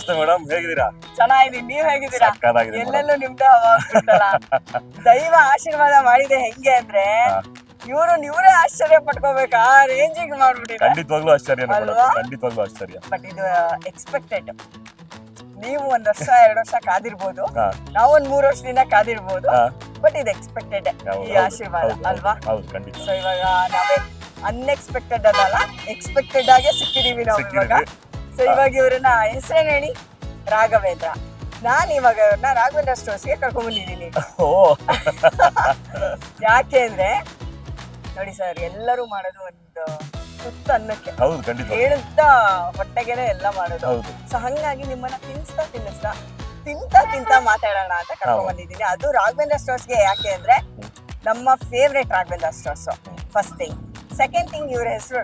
ನಮಸ್ತೆ ಮೇಡಮ್, ಹೇಗಿದ್ದೀರಾ? ಚೆನ್ನಾಗಿದ್ದೀನಿ, ನೀವ್ ಹೇಗಿದ್ದೀರಾ? ಎಲ್ಲೆಲ್ಲೂ ನಿಮ್ದೇ ಹವಾ. ದೈವ ಆಶೀರ್ವಾದ ಮಾಡಿದೆ ಹೆಂಗೆ ಅಂದ್ರೆ ಇವ್ರೇ ಆಶ್ಚರ್ಯ ಪಟ್ಕೋಬೇಕು, ಆ ರೇಂಜಿಗೆ ಮಾಡ್ಬಿಟ್ಟಿದೆ. ಖಂಡಿತವಾಗ್ಲೂ ಆಶ್ಚರ್ಯ, ಖಂಡಿತವಾಗ್ಲೂ ಆಶ್ಚರ್ಯ. ಬಟ್ ಇದು ಎಕ್ಸ್ಪೆಕ್ಟೆಡ್. ನೀವು 1 ವರ್ಷ 2 ವರ್ಷ ಕಾದಿರ್ಬೋದು, ನಾವು 3 ವರ್ಷದಿಂದ ಕಾದಿರ್ಬೋದು, ಬಟ್ ಇದು ಎಕ್ಸ್ಪೆಕ್ಟೆಡ್ ಈ ಆಶೀರ್ವಾದ ಅಲ್ವಾ? ಸೊ ಇವಾಗ ನಾವೇ ಅನ್ಎಕ್ಸ್ಪೆಕ್ಟೆಡ್ ಅದಲ್ಲ, ಎಕ್ಸ್ಪೆಕ್ಟೆಡ್ ಆಗೇ ಸಿಕ್ಕಿದೀವಿ ನಾವು ಇವಾಗ. ಸೊ ಇವಾಗ ಇವ್ರನ್ನ ಹೆಸರೇನು ಹೇಳಿ? ರಾಘವೇಂದ್ರ. ನಾನ್ ಇವಾಗ ಇವ್ರನ್ನ ರಾಘವೇಂದ್ರ ಸ್ಟೋರ್ಸ್ಗೆ ಕರ್ಕೊಂಡ್ ಬಂದಿದ್ದೀನಿ. ಯಾಕೆ ಅಂದ್ರೆ ನೋಡಿ ಸರ್, ಎಲ್ಲರೂ ಮಾಡೋದು ಒಂದು ತುತ್ತ ಅನ್ನಕ್ಕೆ, ಹೇಳುತ್ತಾ ಹೊಟ್ಟೆಗೆನೆ ಎಲ್ಲ ಮಾಡೋದು. ಸೊ ಹಂಗಾಗಿ ನಿಮ್ಮನ್ನ ತಿಂತಾ ಮಾತಾಡೋಣ ಅಂತ ಕರ್ಕೊಂಡ್ ಬಂದಿದ್ದೀನಿ. ಅದು ರಾಘವೇಂದ್ರ ಸ್ಟೋರ್ಸ್ಗೆ. ಯಾಕೆ ಅಂದ್ರೆ ನಮ್ಮ favourite Raghavendra stores, first thing. Second thing, ಇವ್ರ ಹೆಸರು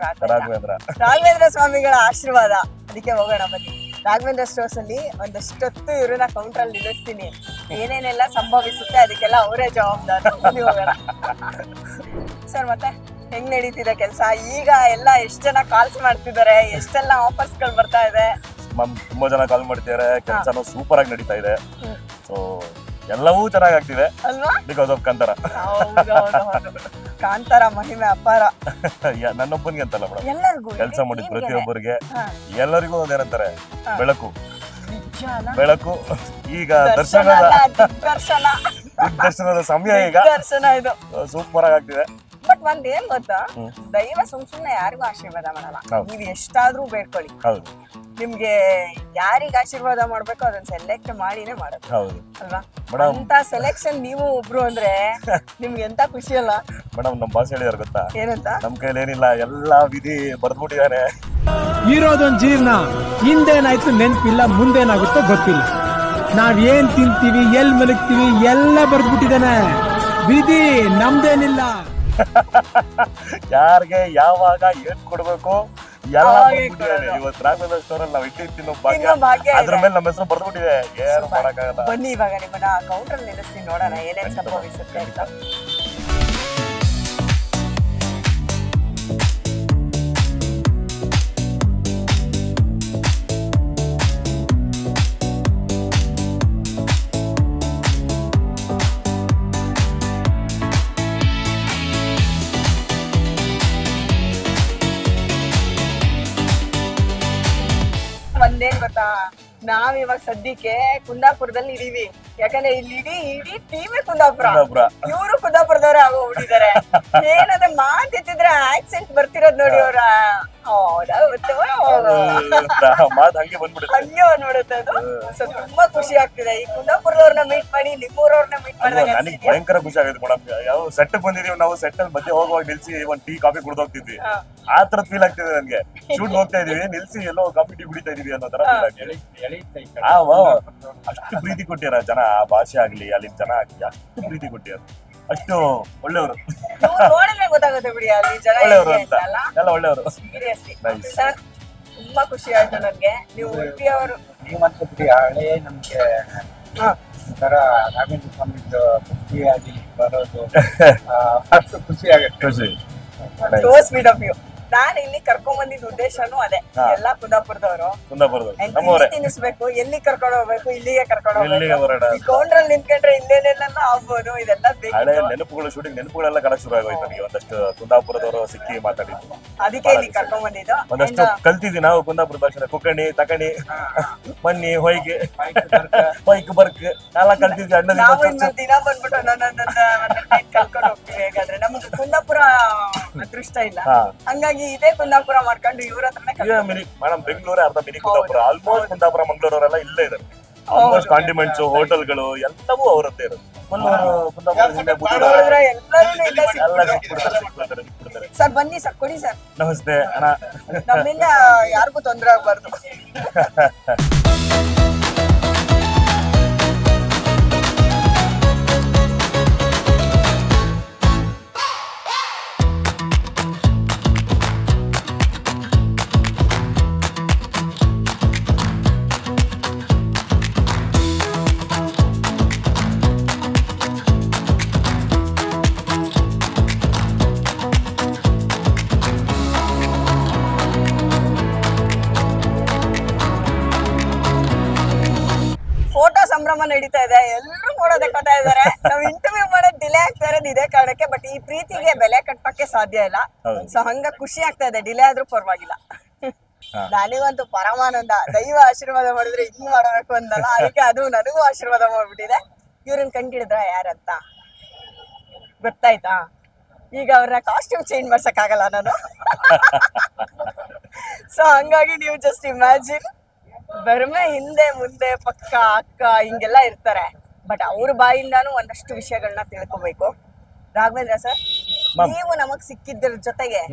ರಾಘವೇಂದ್ರ ಸ್ವಾಮಿಗಳ ಆಶೀರ್ವಾದ. ಅದಕ್ಕೆ ಹೋಗೋಣ ಬನ್ನಿ. ರಾಘವೇಂದ್ರ ಸ್ಟೋರ್ಸ್ ಅಲ್ಲಿ ಒಂದಷ್ಟೊತ್ತು ಇವ್ರನ್ನ ಕೌಂಟರ್ ಅಲ್ಲಿ ನಿಲ್ಲಿಸ್ತೀನಿ. ಏನೇನೆಲ್ಲ ಸಂಭವಿಸುತ್ತೆ ಅದಕ್ಕೆಲ್ಲ ಅವರೇ ಜವಾಬ್ದಾರಿ. ಹೋಗೋಣ ಸರ್. ಮತ್ತೆ ಹೆಂಗ್ ನಡೀತಿದೆ ಕೆಲಸ? ಈಗ ಎಲ್ಲ ಎಷ್ಟ್ ಜನ ಕಾಲ್ಸ್ ಮಾಡ್ತಿದ್ದಾರೆ, ಎಷ್ಟೆಲ್ಲ ಆಫರ್ಸ್ ಗಳು ಬರ್ತಾ ಇದೆ? ತುಂಬಾ ಜನ ಕಾಲ್ ಮಾಡ್ತಿದ್ದಾರೆ. ಕೆಲಸನೂ ಸೂಪರ್ ಆಗಿ ನಡೀತಾ ಇದೆ. ಸೊ ಎಲ್ಲವೂ ಚೆನ್ನಾಗಿ ಆಗ್ತಿದೆ ಅಲ್ವಾ? Because of Kantara. ಕಾಂತಾರ ಮಹಿಮೆ ಅಪಾರ. ನನ್ನೊಬ್ಬನಿಗೆ ಅಂತಲ್ಲ ಮೇಡಮ್, ಎಲ್ಲರಿಗೂ ಕೆಲಸ ಮಾಡಿದ ಪ್ರತಿಯೊಬ್ಬರಿಗೆ ಎಲ್ಲರಿಗೂ ಏನಂತಾರೆ, ಬೆಳಕು. ಈಗ ದರ್ಶನದ ಸಮಯ, ಈಗ ಸೂಪರ್ ಆಗಿ ಆಗ್ತಿದೆ. ಬಟ್ ಒಂದ್ ಏನ್ ಗೊತ್ತಾ, ದೈವ ಸುಮ್ನೆ ಯಾರಿಗೂ ಆಶೀರ್ವಾದ ಮಾಡಲ್ಲ. ನೀವ್ ಎಷ್ಟಾದ್ರೂ ಬೇಡ್ಕೊಳ್ಳಿ, ನಿಮ್ಗೆ ಯಾರಿಗ ಆಶೀರ್ವಾದ ಮಾಡ್ಬೇಕು ಅದನ್ನ ಸೆಲೆಕ್ಟ್ ಮಾಡಿನೇ ಮಾಡೋದು ಅಲ್ವಾ? ಅಂತ ಸೆಲೆಕ್ಷನ್ ನೀವು ಒಬ್ರು ಅಂದ್ರೆ ನಿಮ್ಗೆ ಎಂತ ಖುಷಿ ಅಲ್ಲ ಮೇಡಮ್. ನಮ್ ಬಾಸ್ ಹೇಳಿದಾರೆ ಗೊತ್ತಾ, ಏನಂತ? ನಮ್ ಕೈಲಿ ಏನಿಲ್ಲ, ಎಲ್ಲಾ ವಿಧಿ ಬರ್ದ್ಬಿಟ್ಟಿದಾನೆ. ಇರೋದೊಂದ್ ಜೀರ್ಣ, ಹಿಂದೇನಾಯ್ತು ನೆನ್ಪಿಲ್ಲ, ಮುಂದೇನಾಗುತ್ತೋ ಗೊತ್ತಿಲ್ಲ. ನಾವ್ ಏನ್ ತಿಂತೀವಿ, ಎಲ್ ಮಲಗ್ತೀವಿ ಎಲ್ಲ ಬರ್ದ್ಬಿಟ್ಟಿದಾನೆ. ವಿಧಿ ನಮ್ದೇನಿಲ್ಲ. ಯಾರಿಗೆ ಯಾವಾಗ ಏನ್ ಕೊಡ್ಬೇಕು ಎಲ್ಲ ಇವತ್ತು ರಾಘವೇಂದ್ರ ಸ್ಟೋರ್ ಅಲ್ಲಿ ನಾವು ಇಟ್ಟು ತಿನ್ನೋ ಭಾಗ್ಯ, ಅದ್ರ ಮೇಲೆ ನಮ್ಮ ಹೆಸರು ಬರ್ದ್ಬಿಟ್ಟಿದೆ. ಏನು ಮಾಡಕ್ಕಾಗಲ್ಲ. ಬನ್ನಿ ಇವಾಗ ನಿಮ್ಮನ್ನ ಕೌಂಟರ್ ನಿಲ್ಲಿಸ್ತೀನಿ, ನೋಡೋಣ ಏನೇನ್ ಸಂಭವಿಸುತ್ತೆ ಅಂತ. ಒಂದೇನ್ ಗೊತ್ತಾ, ನಾವ್ ಇವಾಗ ಸದ್ಯಕ್ಕೆ ಕುಂದಾಪುರದಲ್ಲಿ ಇದೀವಿ. ಯಾಕಂದ್ರೆ ಇಲ್ಲಿ ಇಡೀ ಟೀಮೇ ಕುಂದಾಪುರ. ಇವರು ಕುಂದಾಪುರದವ್ರೆ ಆಗೋಗ್ಬಿಟ್ಟಿದ್ದಾರೆ. ಏನಂದ್ರೆ ಮಾತಿದ್ರೆ ಆಕ್ಸೆಂಟ್ ಬರ್ತಿರೋದ್ ನೋಡಿ ಅವ್ರ. ಹಂಗೆ ಬಂದ್ಬಿಡುತ್ತೆ ಅದು. ಸೊ ತುಂಬಾ ಖುಷಿ ಆಗ್ತಿದೆ ಈ ಕುಂದಾಪುರದವ್ರನ್ನ ಮೀಟ್ ಮಾಡಿ, ನಿಮ್ಮೂರವ್ರನ್ನ ಮೀಟ್ ಮಾಡಿದಾಗ ನನಗೆ ಭಯಂಕರ ಖುಷಿ ಆಗುತ್ತೆ ಮೇಡಮ್. ಯಾವ ಸೆಟ್ ಬಂದಿದೀವಿ ನಾವು, ಸೆಟ್ ಅಲ್ಲಿ ಮಧ್ಯೆ ಹೋಗುವಾಗ ನಿಲ್ಸಿ ಒಂದ್ ಟೀ ಕಾಫಿ ಕುಡ್ದು ಹೋಗ್ತಿದ್ವಿ. ಆ ತರ ಫೀಲ್ ಆಗ್ತಿದೆ ನನ್ಗೆ. ಶೂಟ್ ಹೋಗ್ತಾ ಇದೀವಿ, ನಿಲ್ಸಿ ಎಲ್ಲೋ ಕಾಫಿ ಟೀ ಕುಡಿತಾ ಇದೀವಿ ಅನ್ನೋ ತರ ಫೀಲ್ ಆಗ್ತಿದೆ. ಅಷ್ಟು ಪ್ರೀತಿ ಕೊಟ್ಟಿರ ಜನ, ಆ ಭಾಷೆ ಆಗ್ಲಿ, ಅಲ್ಲಿ ಜನ ಆಗ್ಲಿ, ಅಷ್ಟು ಪ್ರೀತಿ ಕೊಟ್ಟಿರ. ಅಷ್ಟು ಒಳ್ಳೆಯವರು, ನೋಡಿದ್ರೆ ಗೊತ್ತಾಗುತ್ತೆ ಬಿಡಿ ಅಲ್ಲಿ ಜನ ಒಳ್ಳೆಯವರು ಅಂತ, ಎಲ್ಲ ಒಳ್ಳೆಯವರು. ಸರ್ ತುಂಬಾ ಖುಷಿ ಆಯ್ತು ನನ್ಗೆ. ನೀವು ಉಡುಪಿ ಅವರು, ನೀವಂತೂ ಬಿಡಿ ಹಳೆ ನಮ್ಗೆ ಒಂಥರ ರಾಘವೇಂದ್ರ ಸ್ವಾಮಿದು ಭಕ್ತಿಯಾಗಿ ಬರೋದು ಅಷ್ಟು ಖುಷಿ ಆಗುತ್ತೆ. So sweet of you. ನಾನು ಇಲ್ಲಿ ಕರ್ಕೊಂಡ್ ಬಂದಿದ್ದ ಉದ್ದೇಶನೂ ಅದೇ, ಎಲ್ಲಾ ಕುಂದಾಪುರದವರು ತಿನ್ನಿಸ್ಬೇಕು, ಎಲ್ಲಿ ಕರ್ಕೊಂಡು ಹೋಗ್ಬೇಕು, ಇಲ್ಲಿಗೆ ಕರ್ಕೊಂಡು ಹೋಗ್ಬೇಕು. ಕೌಂಟ್ರಲ್ಲಿ ನಿಂತ್ಕೊಂಡ್ರೆ ಇಲ್ಲೇನೆಲ್ಲ ಆಗ್ಬೋದು. ಇದೆಲ್ಲ ನೆನಪುಗಳು, ಶೂಟಿಂಗ್ ನೆನಪುಗಳೆಲ್ಲ ಕಲ ಶುರು ಆಗೋಯ್ತು ನನಗೆ. ಒಂದಷ್ಟು ಕುಂದಾಪುರದವರು ಸಿಕ್ಕಿ ಮಾತಾಡಿದ್ದು, ಅದಕ್ಕೆ ಇಲ್ಲಿ ಕರ್ಕೊಂಡ್ ಬಂದಿದ್ದು. ಒಂದಷ್ಟು ಕಲ್ತಿದ್ವಿ ನಾವು ಕುಂದಾಪುರ ಭಾಷೆ. ಕುಕ್ಕಣಿ, ತಕಣಿ, ಮಣ್ಣಿ, ಹೊಯ್ಗೆ, ಹೊಯ್ಕ್ ಬರ್ಕ್ ಎಲ್ಲ ಕಲ್ತಿದ್ವಿ. ದಿನ ಬಂದ್ಬಿಟ್ಟು ಕಲ್ಕೊಂಡು ಹೋಗ್ತೀವಿ. ಹೇಗಾದ್ರೆ ನಮ್ಗೆ ಕುಂದಾಪುರ ಅದೃಷ್ಟ ಇಲ್ಲ, ಹಂಗಾಗಿ ಇದೇ ಕುಂದಾಪುರ ಮಾಡ್ಕೊಂಡು ಇವ್ರ ಹತ್ರನೇ. ಮೇಡಮ್ ಬೆಂಗಳೂರೇ ಅರ್ಧ ಮಿನಿ ಕುಂದಾಪುರ. ಆಲ್ಮೋಸ್ಟ್ ಕುಂದಾಪುರ, ಮಂಗಳೂರವರೆಲ್ಲ ಇಲ್ಲೇ ಇದೆ. ಆಲ್ಮೋಸ್ಟ್ ಕಾಂಡಿಮೆಂಟ್ಸ್, ಹೋಟೆಲ್ಗಳು ಎಲ್ಲವೂ ಅವರದ್ದೇ ಇರೋದು. ಸರ್ ಬನ್ನಿ ಸರ್, ಕೊಡಿ ಸರ್. ನಮಸ್ತೆ ಅಣ್ಣ. ನಮ್ಮಿಂದ ಯಾರಿಗೂ ತೊಂದರೆ ಆಗ್ಬಾರ್ದು. ನಡೀತಾ ಇದೆ, ಎಲ್ಲರೂ ನೋಡೋದಕ್ಕೋತಾ ಇದಾರೆ. ನಾವ್ ಇಂಟರ್ವ್ಯೂ ಮಾಡೋದ್ ಡಿಲೇ ಆಗ್ತಾ ಇರೋದು ಇದೇ ಕಾರಣಕ್ಕೆ. ಬಟ್ ಈ ಪ್ರೀತಿಗೆ ಬೆಲೆ ಕಟ್ಟಕ್ಕೆ ಸಾಧ್ಯ ಇಲ್ಲ. ಸೊ ಹಂಗ ಖುಷಿ ಆಗ್ತಾ ಇದೆ, ಡಿಲೇ ಆದ್ರೂ ಪರವಾಗಿಲ್ಲ. ನನಗಂತೂ ಪರಮಾನಂದ. ದೈವ ಆಶೀರ್ವಾದ ಮಾಡಿದ್ರೆ ಇನ್ನು ಮಾಡಬೇಕು ಅಂದಲ್ಲ, ಅದಕ್ಕೆ ಅದು ನನಗೂ ಆಶೀರ್ವಾದ ಮಾಡ್ಬಿಟ್ಟಿದೆ. ಇವ್ರನ್ನ ಕಂಡಿಡಿದ್ರ ಯಾರಂತ ಗೊತ್ತಾಯ್ತಾ? ಈಗ ಅವ್ರನ್ನ ಕಾಸ್ಟ್ಯೂಮ್ ಚೇಂಜ್ ಮಾಡ್ಸಕ್ ಆಗಲ್ಲ ನಾನು. ಸೊ ಹಂಗಾಗಿ ನೀವು ಜಸ್ಟ್ ಇಮ್ಯಾಜಿನ್, ಬರ್ಮೆ ಹಿಂದೆ ಮುಂದೆ ಪಕ್ಕ ಅಕ್ಕ ಹಿಂಗೆಲ್ಲ ಇರ್ತಾರೆ. ಬಟ್ ಅವ್ರ ಬಾಯಿಂದಾನು ಒಂದಷ್ಟು ವಿಷಯಗಳನ್ನ ತಿಳ್ಕೊಬೇಕು. ರಾಘವೇಂದ್ರ ಸರ್, ನೀವು ನಮಗ್ ಸಿಕ್ಕಿದ್ರ ಜೊತೆಗೆ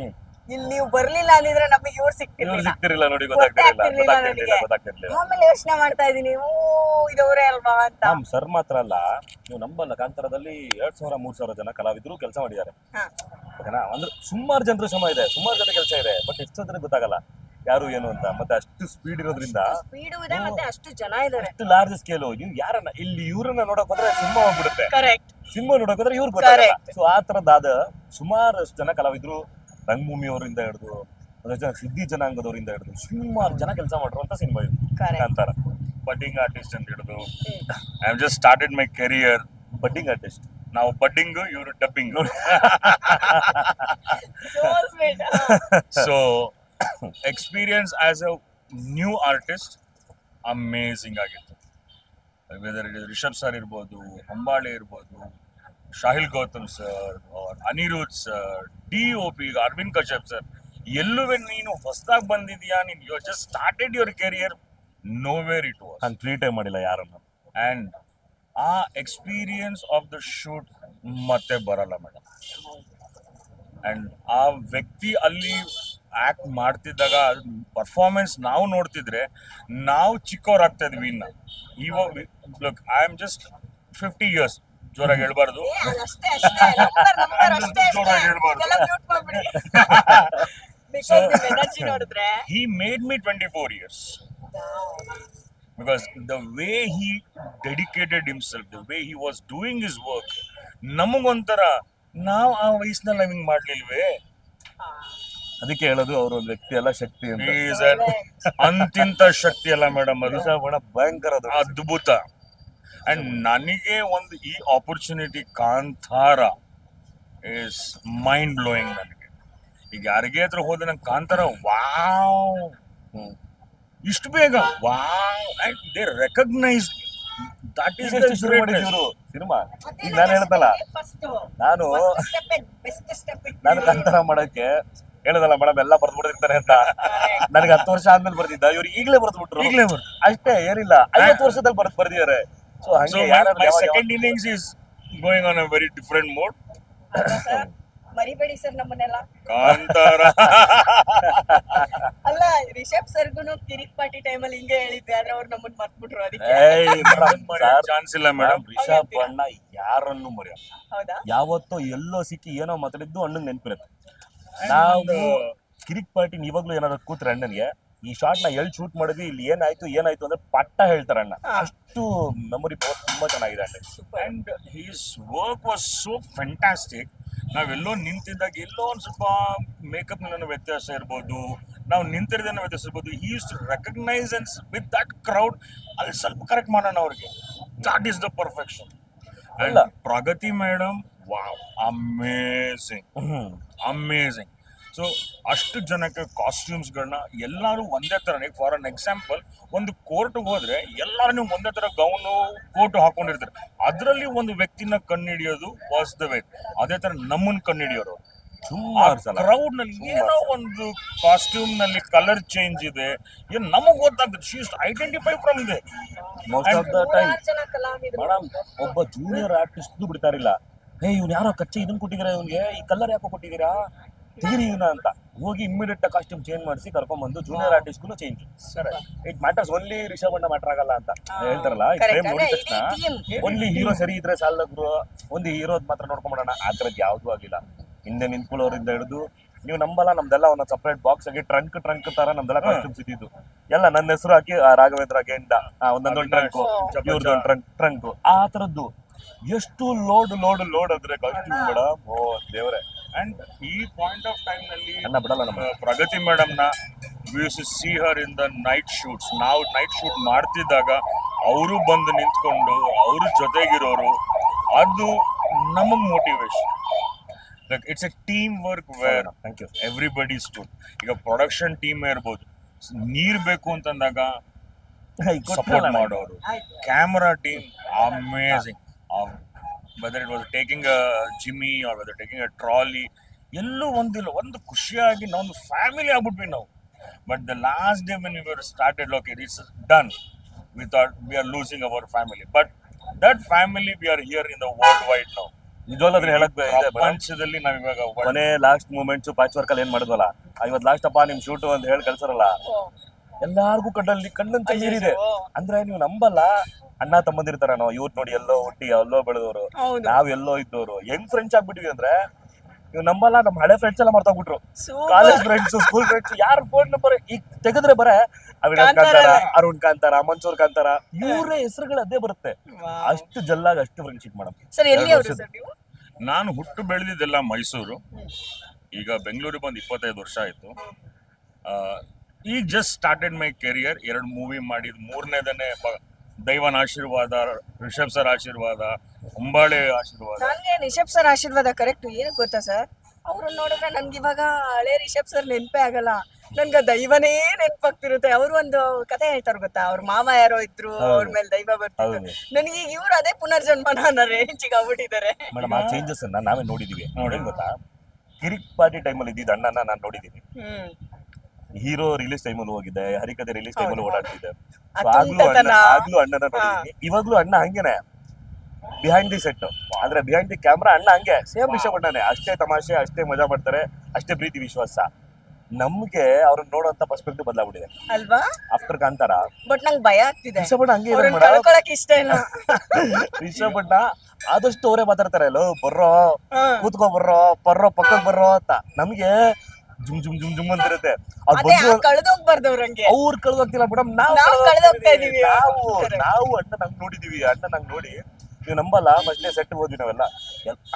ಇಲ್ಲಿ ನೀವು ಬರ್ಲಿಲ್ಲ ಅಂದಿದ್ರೆ ನಮಗೆ ಇವ್ರು ಸಿಕ್ತಿರ್ಲಿಲ್ಲ ನೋಡಿ, ಗೊತ್ತಾಗ್ತಿರ್ಲಿಲ್ಲ ನನಗೆ. ಆಮೇಲೆ ಯೋಚನೆ ಮಾಡ್ತಾ ಇದೀನಿ, ಓ ಇದವರೇ ಅಲ್ವಾ ಅಂತ. ಸರ್ ಮಾತ್ರ ಅಲ್ಲ, ನೀವು ನಂಬಲ್ಲ, ಕಾಂತಾರದಲ್ಲಿ 2000-3000 ಜನ ಕಲಾವಿದರು ಕೆಲಸ ಮಾಡಿದ್ದಾರೆ. ಓಕೆನಾ? ಅಂದ್ರೆ ಸುಮಾರು ಜನರು ಶ್ರಮ ಇದೆ, ಸುಮಾರು ಜನ ಕೆಲಸ ಇದೆ. ಬಟ್ ಎಷ್ಟೋ ಜನಕ್ಕೆ ಗೊತ್ತಾಗಲ್ಲ ಯಾರು ಏನು ಅಂತ. ಮತ್ತೆ ಅಷ್ಟು ಸ್ಪೀಡ್ ಇರೋದ್ರಿಂದ, ಸ್ಪೀಡ್ ಇದೆ, ಮತ್ತೆ ಅಷ್ಟು ಜನ ಇದಾರೆ, ಅಷ್ಟು ಲಾರ್ಜ್ ಸ್ಕೇಲು. ನೀವು ಯಾರನ್ನ ಇಲ್ಲಿ ಇವ್ರನ್ನ ನೋಡಕ್ ಹೋದ್ರೆ ಸಿನಿಮಾ ಹೋಗ್ಬಿಡುತ್ತೆ. ಕರೆಕ್ಟ್. ಸಿನಿಮಾ ನೋಡಕ್ ಹೋದ್ರೆ ಇವ್ರು ಗೊತ್ತಾಗಲ್ಲ. ಸೊ ಆ ತರದಾದ ಸುಮಾರು ಜನ ಕಲಾವಿದ್ರು, ರಂಗಭೂಮಿ ಅವರಿಂದ ಹಿಡಿದು ಸಿದ್ಧಿ ಜನಾಂಗದವರಿಂದ ಹಿಡಿದು ಸುಮಾರು ಜನ ಕೆಲಸ ಮಾಡಿರುವಂತ ಸಿನಿಮಾ ಇದು ಕಾಂತಾರ. ಬಡ್ಡಿಂಗ್ ಆರ್ಟಿಸ್ಟ್ ಅಂತ ಹಿಡಿದು, I have just started my career. Budding artist, ನಾವು ಬಡ್ಡಿಂಗ್, ಇವರು dubbing. So experience as a new artist amazing ಆಗಿತ್ತು. Whether it is Rishab sir ಇರ್ಬೋದು, ಅಂಬಾಳೆ ಇರ್ಬೋದು, Shahil Gautam sir, Anirudh sir, DOP Aravind Kashyap sir, ಎಲ್ಲುವೆ ನೀನು ಹೊಸದಾಗಿ ಬಂದಿದ್ಯಾ, ನೀನು you just started your career, nowhere it was. ನಾನು ಟ್ರೀಟೇ ಮಾಡಿಲ್ಲ ಯಾರನ್ನು. ಅಂಡ್ ಆ ಎಕ್ಸ್ಪೀರಿಯನ್ಸ್ ಆಫ್ ದ ಶೂಟ್ ಮತ್ತೆ ಬರಲ್ಲ ಮೇಡಮ್. ಅಂಡ್ ಆ ವ್ಯಕ್ತಿ ಅಲ್ಲಿ ಆಕ್ಟ್ ಮಾಡ್ತಿದ್ದಾಗ ಪರ್ಫಾರ್ಮೆನ್ಸ್ ನಾವು ನೋಡ್ತಿದ್ರೆ ನಾವು ಚಿಕ್ಕವರಾಗ್ತಾ ಇದ್ವಿ. ಇನ್ನ ಇವಾಗ ಐ ಆಮ್ ಜಸ್ಟ್ 50 years. ಜೋರಾಗಿ ಹೇಳ್ಬಾರ್ದು, ಜೋರಾಗಿ ಹೇಳ್ಬಾರ್ದು. He made me 24 years because the way he dedicated himself, the way he was doing his work, ನಮಗೊಂಥರ ನಾವು ಆ ವಯಸ್ಸಿನಲ್ಲಿ ಹಿಂಗ್ ಮಾಡ್ಲಿಲ್ವೇ. ಅದಕ್ಕೆ ಹೇಳೋದು ಅವರು ಒಂದು ವ್ಯಕ್ತಿ ಅಲ್ಲ, ಶಕ್ತಿ ಅಂತ. ಅಂತಿಂತ ಶಕ್ತಿ ಅಲ್ಲ ಮೇಡಮ್, ಅದು ಭಯಂಕರ ಅದ್ಭುತ. ಅಂಡ್ ನನಗೆ ಒಂದು ಈ opportunity Kantara is mind blowing. ನನಗೆ ಈಗ ಯಾರಿಗೆ ಹತ್ರ ಹೋದ್ರೆ ನಂಗೆ ಕಾಂತಾರ ವಾವ್, ಇಷ್ಟು ಬೇಗ wow, and they recognise that is the cinema. ಈಗ ನಾನು ಹೇಳ್ದಲ್ಲ, ನಾನು ಕಾಂತಾರ ಮಾಡಕ್ಕೆ ಹೇಳದಲ್ಲ ಮೇಡಮ್, ಎಲ್ಲ ಬರ್ದು ಬಿಡ್ತಿರ್ತಾರೆ ಅಂತ. ನನಗೆ 10 ವರ್ಷ ಆದ್ಮೇಲೆ ಬರ್ತಿದ್ದ, ಇವ್ರು ಈಗಲೇ ಬರ್ದು ಬಿಟ್ರು. ಅಷ್ಟೇ, ಏನಿಲ್ಲ, 50 ವರ್ಷದಲ್ಲಿ ಬರ್ದಿದ್ದಾರೆ. So my second innings is going on a very different mode. ಮರಿಬೇಡಿ ಸರ್ ನಮ್ಮನ್ನೆಲ್ಲ. ಕಾಂತಾರ ಅಲ್ಲ, ರಿಷಬ್ ಸರ್ಗುನು ಕಿರಿಕ್ ಪಾರ್ಟಿ ಟೈಮಲ್ಲಿ ಹಿಂಗೆ ಹೇಳಿದ್ದೆ, ಆದ್ರೆ ಅವ್ರು ನಮ್ಮನ್ನ ಮರ್ತ್ಬಿಟ್ರು. ಅದಕ್ಕೆ ಚಾನ್ಸ್ ಇಲ್ಲ ಮೇಡಮ್. ರಿಷಬ್ ಅಣ್ಣ ಯಾರನ್ನು ಮರೆಯ, ಹೌದಾ? ಯಾವತ್ತೋ ಎಲ್ಲೋ ಸಿಕ್ಕಿ ಏನೋ ಮಾತಾಡಿದ್ದು ಅಣ್ಣಂಗೆ ನೆನಪಿರುತ್ತೆ. ನಾವು ಕಿರಿಕ್ ಪಾರ್ಟಿ ಇವಾಗ್ಲೂ ಏನಾದ್ರು ಕೂತ್ರೆ ಅಣ್ಣನಿಗೆ ಈ ಶಾರ್ಟ್ ನ ಎಲ್ಲಿ ಶೂಟ್ ಮಾಡಿದ್ವಿ, ಇಲ್ಲಿ ಏನಾಯ್ತು ಅಂದ್ರೆ ಪಟ್ಟ ಹೇಳ್ತಾರೆ ಅಣ್ಣ. ಅಷ್ಟು ಮೆಮೊರಿ ಪವರ್ ತುಂಬಾ ಚೆನ್ನಾಗಿದೆ ಅಣ್ಣ. And his work was so fantastic. ನಾವೆಲ್ಲೋ ನಿಂತಿದ್ದಾಗ ಎಲ್ಲೋ ಒಂದ್ ಸ್ವಲ್ಪ ಮೇಕಪ್ ನ ವ್ಯತ್ಯಾಸ ಇರ್ಬೋದು, ನಾವು ನಿಂತಿರೋದನ್ನ ವ್ಯತ್ಯಾಸ ಇರ್ಬೋದು. He used to recognise and with that crowd ಅಲ್ಲಿ ಸ್ವಲ್ಪ ಕರೆಕ್ಟ್ ಮಾಡೋಣ ಅವ್ರಿಗೆ. That is the perfection. And Pragati madam, wow, amazing, amazing. So ಅಷ್ಟು ಜನಕ್ಕೆ ಕಾಸ್ಟ್ಯೂಮ್ಸ್ಗಳನ್ನ ಎಲ್ಲರೂ ಒಂದೇ ಥರ. ಫಾರ್ ಅನ್ ಎಕ್ಸಾಂಪಲ್, ಒಂದು ಕೋರ್ಟ್ಗೆ ಹೋದ್ರೆ ಎಲ್ಲರೂ ನೀವು ಒಂದೇ ಥರ ಗೌನು ಕೋಟು ಹಾಕೊಂಡಿರ್ತಾರೆ. ಅದರಲ್ಲಿ ಒಂದು ವ್ಯಕ್ತಿನ ಕಂಡುಹಿಡಿಯೋದು ವಾಸ್ ದ ವೇ. ಅದೇ ಥರ ನಮ್ಮನ್ನ ಕಂಡುಹಿಡಿಯೋರು. ಕ್ರೌಡ್ ನಲ್ಲಿ ಏನೋ ಒಂದು ಕಾಸ್ಟ್ಯೂಮ್ ನಲ್ಲಿ ಕಲರ್ ಚೇಂಜ್ ಇದೆ, ಏನು ನಮಗ್ ಗೊತ್ತಾಗುತ್ತೆ. She is identify from they. Most of the time madam, ಒಬ್ಬ ಜೂನಿಯರ್ ಆರ್ಟಿಸ್ಟ್ ಬಿಡ್ತಾರಿಲ್ಲ, ಇವ್ನು ಯಾರೋ ಕಚ್ಚೆ ಇದನ್ನ ಕೊಟ್ಟಿದ್ದೀರಾ, ಇವ್ನಿಗೆ ಈ ಕಲರ್ ಯಾಕೋ ಕೊಟ್ಟಿದ್ದೀರಾ, ತೆಗಿರಿ ಇವನ ಅಂತ ಹೋಗಿ ಇಮ್ಮಿಡಿಯೇಟ್ ಕಾಸ್ಟ್ಯೂಮ್ ಚೇಂಜ್ ಮಾಡಿಸಿ ಕರ್ಕೊಂಡ್ಬಂದು ಜೂನಿಯರ್ ಆರ್ಟಿಸ್ಟ್ಗೂ change. It matters only Rishab ಅಣ್ಣ ಮ್ಯಾಟರ್ ಆಗಲ್ಲ ಅಂತ ಹೇಳ್ತಾರಲ್ಲ. ಫ್ರೇಮ್ ನೋಡಿದ ತಕ್ಷಣ ಓನ್ಲಿ ಹೀರೋ ಸರಿ ಇದ್ರೆ ಸಾಲದ್ರು, ಒಂದು ಹೀರೋದ್ ಮಾತ್ರ ನೋಡ್ಕೊಂಡ್ಬಿಡೋಣ, ಆ ಥರದ್ದು ಯಾವ್ದು ಆಗಿಲ್ಲ. ಹಿಂದೆ ನಿಂತ್ಕೊಳ್ಳೋರಿಂದ ಹಿಡಿದು ನೀವು ನಂಬಲ್ಲ, ನಮ್ದೆಲ್ಲ ಒಂದೊಂದು ಸಪ್ರೇಟ್ ಬಾಕ್ಸ್ ಆಗಿ ಟ್ರಂಕ್ ತರ ನಮ್ದೆಲ್ಲ ಕಾಸ್ಟ್ಯೂಮ್ಸ್ ಇದ್ದಿದ್ದು ಎಲ್ಲ ನನ್ನ ಹೆಸರು ಹಾಕಿ ರಾಘವೇಂದ್ರ ಗೆಂಡ ಒಂದೊಂದೊಂದು ಟ್ರಂಕ್, ಇವ್ರದೊಂದು ಟ್ರಂಕ್, ಆ ತರದ್ದು. ಎಷ್ಟು ಲೋಡ್ ಅಂದ್ರೆ ಕಾಸ್ಟ್ಯೂಮ್ ಮೇಡಮ್, ಓ ದೇವ್ರೆ. ಅಂಡ್ ಈ ಪಾಯಿಂಟ್ ಆಫ್ ಟೈಮ್ ನಲ್ಲಿ ಬಿಡಲ್ಲ ನಮ್ಮ ಪ್ರಗತಿ ಮೇಡಮ್ ನ we use to see her in the night shoots. ನಾವು ನೈಟ್ ಶೂಟ್ ಮಾಡ್ತಿದ್ದಾಗ ಅವರು ಬಂದು ನಿಂತ್ಕೊಂಡು ಅವ್ರ ಜೊತೆಗಿರೋರು, ಅದು ನಮಗ್ motivation. Like it's a team work where thank you. Everybody stood. ಈಗ ಪ್ರೊಡಕ್ಷನ್ ಟೀಮ್ ಇರ್ಬೋದು, ನೀರ್ ಬೇಕು ಅಂತಂದಾಗ ಸಪೋರ್ಟ್ ಮಾಡೋರು, camera team amazing. Whether it was taking a jimmy or whether taking a trolley, ಎಲ್ಲೂ ಒಂದಿಲ್ಲ, ಒಂದು ಖುಷಿಯಾಗಿ ನಾವೊಂದು ಫ್ಯಾಮಿಲಿ ಆಗ್ಬಿಟ್ವಿ ನಾವು. But the last day when we were started, okay it's done, we thought we are losing hour family, but that family we are here in the world wide now. ನಿಜವಾಗ್ಲೂ ಹೇಳಕ್ ಪ್ರಪಂಚದಲ್ಲಿ ನಾವ್ ಇವಾಗ ಕೊನೆ ಲಾಸ್ಟ್ ಮೂಮೆಂಟ್ಸ್ ಪ್ಯಾಚ್ ವರ್ಕ್ ಅಲ್ಲಿ ಏನ್ ಮಾಡಿದ್ವಲ್ಲ, ಇವತ್ತು last ಅಪ್ಪ ನಿಮ್ ಶೂಟು ಅಂತ ಹೇಳಿ ಕಳ್ಸರಲ್ಲ, ಎಲ್ಲಾರ್ಗು ಕಣ್ಣಂತ ನೀರಿದೆ. ಅಂದ್ರೆ ನೀವು ನಂಬಲ್ಲ, ಅಣ್ಣ ತಮ್ಮಂದಿರ್ತಾರ ನಾವು, ಇವ್ರು ನೋಡಿ ಎಲ್ಲೋ ಹುಟ್ಟಿ ಎಲ್ಲೋ ಬೆಳೆದವರು, ನಾವ್ ಎಲ್ಲೋ ಇದ್ದವರು, ಹೆಂಗ್ ಫ್ರೆಂಡ್ಸ್ ಆಗ್ಬಿಟ್ವಿ ಅಂದ್ರೆ ನೀವು ನಂಬಲ್ಲ, ನಮ್ ಹಳೆ ಫ್ರೆಂಡ್ಸ್ ಎಲ್ಲ ಮಾಡ್ತಾಗ್ಬಿಟ್ರು. ಕಾಲೇಜ್ ಫ್ರೆಂಡ್ಸ್, ಸ್ಕೂಲ್ ಫ್ರೆಂಡ್ಸ್, ಯಾರ ಫೋನ್ ನಂಬರ್ ಈಗ ತೆಗೆದ್ರೆ ಬರೇ ಅವಿನಾಶ್ ಕಾಂತಾರ, ಅರುಣ್ ಕಾಂತಾರ, ಮನ್ಸೂರ್ ಕಾಂತಾರ, ಇವ್ರೇ ಹೆಸರುಗಳು ಅದೇ ಬರುತ್ತೆ. ಅಷ್ಟು ಜಲ್ಲಾಗ ಅಷ್ಟು ಫ್ರೆಂಡ್ಶಿಪ್ ಮಾಡಮ್. ಸರ್ ಎಲ್ಲಿ ಅವರು ಸರ್ ನೀವು? ನಾನು ಹುಟ್ಟು ಬೆಳೆದಿದ್ದೆಲ್ಲ ಮೈಸೂರು, ಈಗ ಬೆಂಗಳೂರಿಗೆ ಬಂದು 25 ವರ್ಷ ಆಯ್ತು. ಈಗ just started my career. 2 movie ಮಾಡಿದ್, 3ನೇದನೇ ದೈವನ ಆಶೀರ್ವಾದ, ರಿಷಬ್ ಸರ್ ಆಶೀರ್ವಾದ, ಅಂಬಾಳೆ ಆಶೀರ್ವಾದ. ನನಗೆ ರಿಷಬ್ ಸರ್ ಆಶೀರ್ವಾದ ಕರೆಕ್ಟ್ ಏನಕ್ಕೆ ಗೊತ್ತಾ ಸರ್? ಅವ್ರನ್ನ ನೋಡಿದ್ರೆ ನನ್ಗೆ ಇವಾಗ ಹಳೆ ರಿಷಬ್ ಸರ್ ನೆನಪೇ ಆಗಲ್ಲ, ನನ್ಗೆ ದೈವನೇ ನೆನಪಾಗ್ತಿರುತ್ತೆ. ಅವ್ರು ಒಂದು ಕತೆ ಹೇಳ್ತಾರ ಗೊತ್ತಾ, ಅವ್ರ ಮಾವ ಯಾರೋ ಇದ್ರು, ಅವ್ರ ಮೇಲೆ ದೈವ ಬರ್ತಿದ್ರು. ನನಗೆ ಈಗ ಇವ್ರು ಅದೇ ಪುನರ್ಜನ್ಮನ ಅನ್ನೋ ರೇಂಜಿಗೆ ಆಗ್ಬಿಟ್ಟಿದ್ದಾರೆ. ಮೇಡಮ್, ಆ ಚೇಂಜಸ್ ನಾವೇ ನೋಡಿದೀವಿ. ನೋಡೇನ್ ಗೊತ್ತಾ, ಕಿರಿಕ್ ಪಾರ್ಟಿ ಟೈಮಲ್ಲಿ ಇದ್ದಿದ್ದ ಅಣ್ಣನ ನಾನು ನೋಡಿದೀನಿ. ಹೀರೋ ರಿಲೀಸ್ ಟೈಮಲ್ಲಿ ಹೋಗಿದ್ದೆ, ಹರಿಕತೆ ರಿಲೀಸ್ ಟೈಮಲ್ಲಿ ಓಡಾಡ್ತಿದ್ದೆ. ಆಗ್ಲೂ ಅಣ್ಣನ ನೋಡಿದೀನಿ. ಇವಾಗ್ಲೂ ಅಣ್ಣ ಹಂಗೇನೆ ಬಿಹೈಂಡ್ ದಿ ಸೆಟ್, ಆದ್ರೆ ಬಿಹೈಂಡ್ ದಿ ಕ್ಯಾಮ್ರಾ ಅಣ್ಣ ಹಂಗೆ ಸೇಮ್ ರಿಷಬ್ ಅಣ್ಣನೇ. ಅಷ್ಟೇ ತಮಾಷೆ, ಅಷ್ಟೇ ಮಜಾ ಮಾಡ್ತಾರೆ, ಅಷ್ಟೇ ಪ್ರೀತಿ ವಿಶ್ವಾಸ. ನಮ್ಗೆ ಅವ್ರನ್ನ ನೋಡುವಂತ ಪರ್ಸ್ಪೆಕ್ಟಿವ್ ಬದಲಾಗ್ಬಿಟ್ಟಿದೆ ಅಲ್ವಾ ಆಫ್ಟರ್ ಕಾಂತಾರ. ಬಟ್ ನಂಗೆ ಭಯ ಆಗ್ತಿದೆ, ರಿಷಬ್ ಅಣ್ಣ ಹಂಗೆ ಕಳ್ಕೊಳಕ್ ಇಷ್ಟ ಇಲ್ಲ. ರಿಷಬ್ ಅಣ್ಣ ಆದಷ್ಟು ಅವರೇ ಮಾತಾಡ್ತಾರೆ, ಲೋ ಬರ್ರೋ, ಕೂತ್ಕೋ ಬರ್ರೋ, ಪರ್ರೋ, ಪಕ್ಕಕ್ ಬರ್ರೋ ಅಂತ. ನಮ್ಗೆ ಜುಮ್ ಜುಮ್ ಜುಮ್ ಜುಮ್ ಅಂತಿರುತ್ತೆ. ಕಳೆದೋಗ್ಬಾರ್ದವ್ರಂಗೆ, ಅವ್ರು ಕಳ್ದೋಗ್ತಿಲ್ಲ ಮೇಡಮ್, ನಾವು ಅಣ್ಣ ನಂಗ್ ನೋಡಿದೀವಿ. ಅಣ್ಣ ನಂಗ್ ನೋಡಿ ನೀವು ನಂಬಲ್ಲ, ಫಸ್ಟ್ನೇ ಸೆಟ್ ಹೋದ್ವಿ ನಾವೆಲ್ಲ,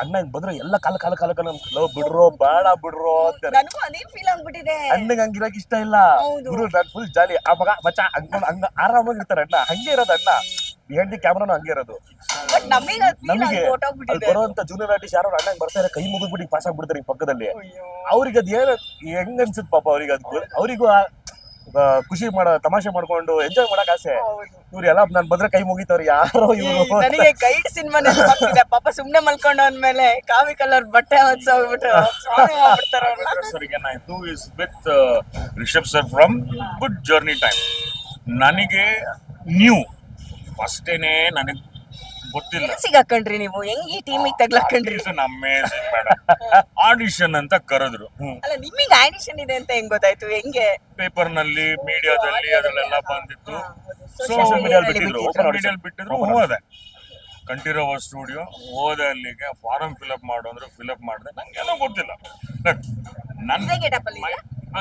ಅಣ್ಣ ಬಂದ್ರೆ ಎಲ್ಲ ಕಾಲ ಲೋ ಬಿಡ್ರೋ, ಬೇಡ ಬಿಡ್ರೋ ಅಂತ. ಅಣ್ಣಗೆ ಹಂಗಿರಕ್ ಇಷ್ಟ ಇಲ್ಲ. ಗುರು ನಾನ್ ಫುಲ್ ಜಾಲಿ, ಆ ಮಗ ಮಚ್ಚ ಹಂಗ ಆರಾಮಾಗಿ ಇರ್ತಾರೆ ಅಣ್ಣ. ಹಂಗೆ ಇರೋದು ಅಣ್ಣ, ಬಿಹೈಂಡ್ ದಿ ಕ್ಯಾಮ್ರಾನು ಹಂಗೆ ಇರೋದು. ನಮಗೆ ಅಲ್ಲಿ ಬರುವಂತ ಜೂನಿಯರ್ ಆರ್ಟಿಸ್ಟ್ ಯಾರು ಅಣ್ಣಂಗ್ ಬರ್ತಾರೆ, ಕೈ ಮುಗಿದ್ಬಿಟ್ಟು ಪಾಸ್ ಆಗ್ಬಿಡ್ತಾರೆ ಈ ಪಕ್ಕದಲ್ಲಿ. ಅವ್ರಿಗೆ ಅದ್ ಏನ ಹೆಂಗ್ ಅನ್ಸುತ್ತೆ ಪಾಪ ಅವ್ರಿಗೆ, ಅವ್ರಿಗೂ ಖುಷಿ ತಮಾಷೆ ಮಾಡ್ಕೊಂಡು ಎಂಜಾಯ್ ಮಾಡಕ್ ಆಸೆ. ಇವ್ರು ಎಲ್ಲ ನಾನ್ ಬಂದ್ರೆ ಕೈ ಮುಗಿತವ್ರು ಯಾರೋ ಇವ್ರು. ನನಗೆ ಗೈಡ್ ಸಿನಿಮಾ ನೆನಪಾಗ್ತಿದೆ, ಪಾಪ ಸುಮ್ನೆ ಮಲ್ಕೊಂಡು ಅಂದ್ಮೇಲೆ ಕಾವಿ ಕಲರ್ ಬಟ್ಟೆ ಹೊತ್ಸೋಗ್ಬಿಟ್ಟು ಏನಾಯ್ತು is with Rishab sir from good journey time. ನನಗೆ ನ್ಯೂ ಫಸ್ಟೇನೆ, ನನಗೆ ಗೊತ್ತಿಲ್ಲ. ಸಿಗಾಕೊಂಡ್ರಿ ನೀವು, ಹೆಂಗ್ ಈ ಟೀಮಿಗೆ ತಗ್ಲಾಕೊಂಡ್ರಿ? Amazing madam. ಆಡಿಷನ್ ಅಂತ ಕರೆದ್ರು. ಅಲ್ಲ, ನಿಮಗೆ ಆಡಿಷನ್ ಇದೆ ಅಂತ ಹೆಂಗ್ ಗೊತ್ತಾಯ್ತು? ಹೆಂಗೆ? ಪೇಪರ್ ನಲ್ಲಿ, ಮೀಡಿಯಾದಲ್ಲಿ ಅದ್ರಲ್ಲೆಲ್ಲ ಬಂದಿತ್ತು. ಸೋಶಿಯಲ್ ಮೀಡಿಯಾದಲ್ಲಿ ಬಿಟ್ಟಿದ್ರು. ಹೋದೆ ಕಂಠೀರವ ಸ್ಟುಡಿಯೋ, ಹೋದೆ ಅಲ್ಲಿಗೆ. ಫಾರಂ ಫಿಲ್ಅಪ್ ಮಾಡು ಅಂದ್ರೆ ಫಿಲ್ಅಪ್ ಮಾಡಿದೆ. ನಂಗೇನೋ ಗೊತ್ತಿಲ್ಲ,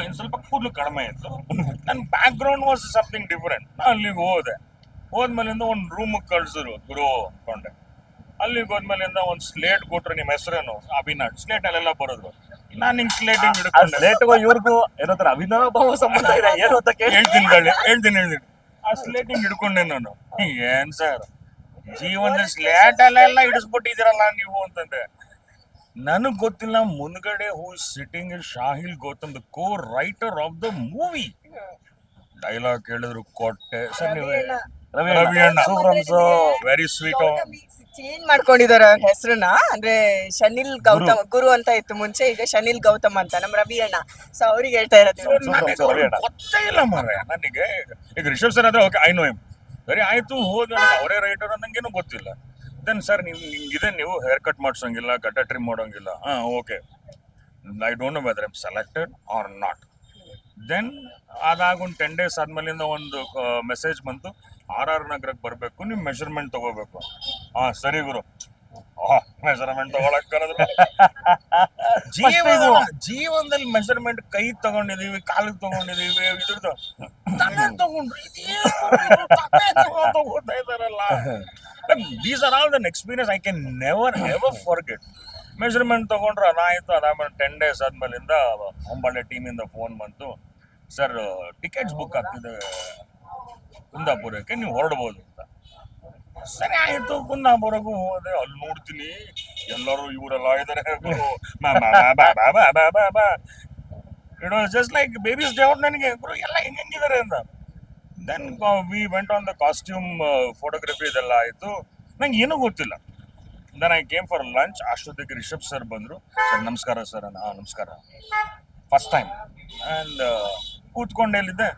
ಇನ್ ಸ್ವಲ್ಪ ಕೂದಲು ಕಡಿಮೆ ಇತ್ತು. ನನ್ನ back ground was something different. ನಾ ಅಲ್ಲಿಗೆ ಹೋದ್ಮೇಲಿಂದ ಒಂದು ರೂಮ್ ಕಳ್ಸಿದ್ರು ಗುರು ಅನ್ಕೊಂಡೆ. ಅಲ್ಲಿಗೆ ಹೋದ್ಮೇಲಿಂದ ಒಂದು ಸ್ಲೇಟ್ ಕೊಟ್ರು, ನಿಮ್ಮ ಹೆಸರೇನು? ಅವಿನಾಶ್. ಸ್ಲೇಟ್ ಅಲ್ಲೆಲ್ಲ ಬರೋದು. ನಾನು ನಿಂಗೆ ಸ್ಲೇಟಿಂಗ್ ಹಿಡ್ಕೊಂಡು ಇವ್ರಿಗೂ ಏನಂತಾರೆ ಅವಿನಾಭಾವ ಸಂಬಂಧ ಇದೆ ಏನು ಅಂತ ಹೇಳ್ತೀನಿ. ಆ ಸ್ಲೇಟಿಂಗ್ ಹಿಡ್ಕೊಂಡೆ ನಾನು. ಏನ್ ಸರ್ ಜೀವನದಲ್ಲಿ ಸ್ಲೇಟ್ ಅಲ್ಲೆಲ್ಲ ಹಿಡಿಸ್ಬಿಟ್ಟಿದ್ದೀರಲ್ಲ ನೀವು ಅಂತಂದೆ. ನನಗ್ ಗೊತ್ತಿಲ್ಲ ಮುಂದ್ಗಡೆ who sitting Shahil Gautam, the co writer of the movie. Dialogue ಕೇಳಿದ್ರು ಕೊಟ್ಟೆ. ಸರ್ ನೀವು ರವಿ ಅಣ್ಣ ವೆರಿ ಸ್ವೀಟ್. ಚೇಂಜ್ ಮಾಡ್ಕೊಂಡಿದಾರ ಹೆಸರನ್ನ, ಅಂದ್ರೆ ಶನಿಲ್ ಗೌತಮ್ ಗುರು ಅಂತ ಇತ್ತು ಮುಂಚೆ, ಈಗ ಶನಿಲ್ ಗೌತಮ್ ಅಂತ ನಮ್ಮ ರವಿ ಅಣ್ಣ. ಸೊ ಅವ್ರಿಗೆ ಹೇಳ್ತಾ ಇರೋದು ಗೊತ್ತೇ ಇಲ್ಲ ಮಾರ್ರೆ ನನಗೆ. ಈಗ ರಿಷಬ್ ಸರ್ ಆದ್ರೆ ಓಕೆ, ಐ ನೋ ಹಿಮ್, ಸರಿ ಆಯ್ತು. ಹೋದ ಅವರೇ ರೈಟರ್ ನಂಗೇನು ಗೊತ್ತಿಲ್ಲ. ದೆನ್ ಸರ್ ನೀವು ಹಿಂಗಿದೆ, ನೀವು ಹೇರ್ ಕಟ್ ಮಾಡ್ಸೋಂಗಿಲ್ಲ, ಗಡ್ಡ ಟ್ರಿಮ್ ಮಾಡೋಂಗಿಲ್ಲ. Okay, I don't know whether I am selected or not. Then ಅದಾಗ ಒಂದು 10 days ಆದ್ಮೇಲಿಂದ ಒಂದು ಮೆಸೇಜ್ ಬಂತು, RR ನಗರಕ್ಕೆ ಬರಬೇಕು, ನೀವು ಮೆಷರ್ಮೆಂಟ್ ತಗೋಬೇಕು. ಸರಿ ಗುರು, ಮೆಷರ್ಮೆಂಟ್ ತಗೊಳಕ್ ಕರೆದ್ರೆ ಜೀವನದಲ್ಲಿ ಮೆಷರ್ಮೆಂಟ್ ಕೈ ತಗೊಂಡಿದೀವಿ, ಕಾಲಿಗೆ ತಗೊಂಡಿದೀವಿ, ಇದ್ರದ್ದು ತಲೆ ತಗೊಂಡ್ರಿ ತಗೋತಾ ಇದಾರಲ್ಲ. These are all than experience I can never ever forget. Measurement ತಗೊಂಡ್ರು, ಅದಾಯ್ತು. ಅದಾದ್ಮೇಲೆ 10 days ಆದ್ಮೇಲಿಂದ ಹೊಂಬಾಳೆ ಟೀಮಿಂದ ಫೋನ್ ಬಂತು, ಸರ್ ಟಿಕೆಟ್ಸ್ ಬುಕ್ ಆಗ್ತಿದೆ ಕುಂದಾಪುರಕ್ಕೆ, ನೀವು ಹೊರಡ್ಬೋದು ಅಂತ. ಸರಿ ಆಯ್ತು ಕುಂದಾಪುರಕ್ಕೂ ಹೋದೆ. ಅಲ್ಲಿ ನೋಡ್ತೀನಿ ಎಲ್ಲರೂ ಇವರೆಲ್ಲ ಇದಾರೆ. It was just like babies day out ನನಗೆ ಎಲ್ಲ ಹೆಂಗಿದ್ದಾರೆ ಅಂತ. Then we went on the costume photography ಇದೆಲ್ಲ ಆಯಿತು. ನಂಗೆ ಏನೂ ಗೊತ್ತಿಲ್ಲ. Then I came for lunch. ಅಷ್ಟೊತ್ತಿಗೆ ರಿಷಬ್ ಸರ್ ಬಂದರು. ಸರ್ ನಮಸ್ಕಾರ ಸರ್. ನಮಸ್ಕಾರ. First time. ಆ್ಯಂಡ್ ಕೂತ್ಕೊಂಡು ಎಲ್ಲಿದ್ದೆ,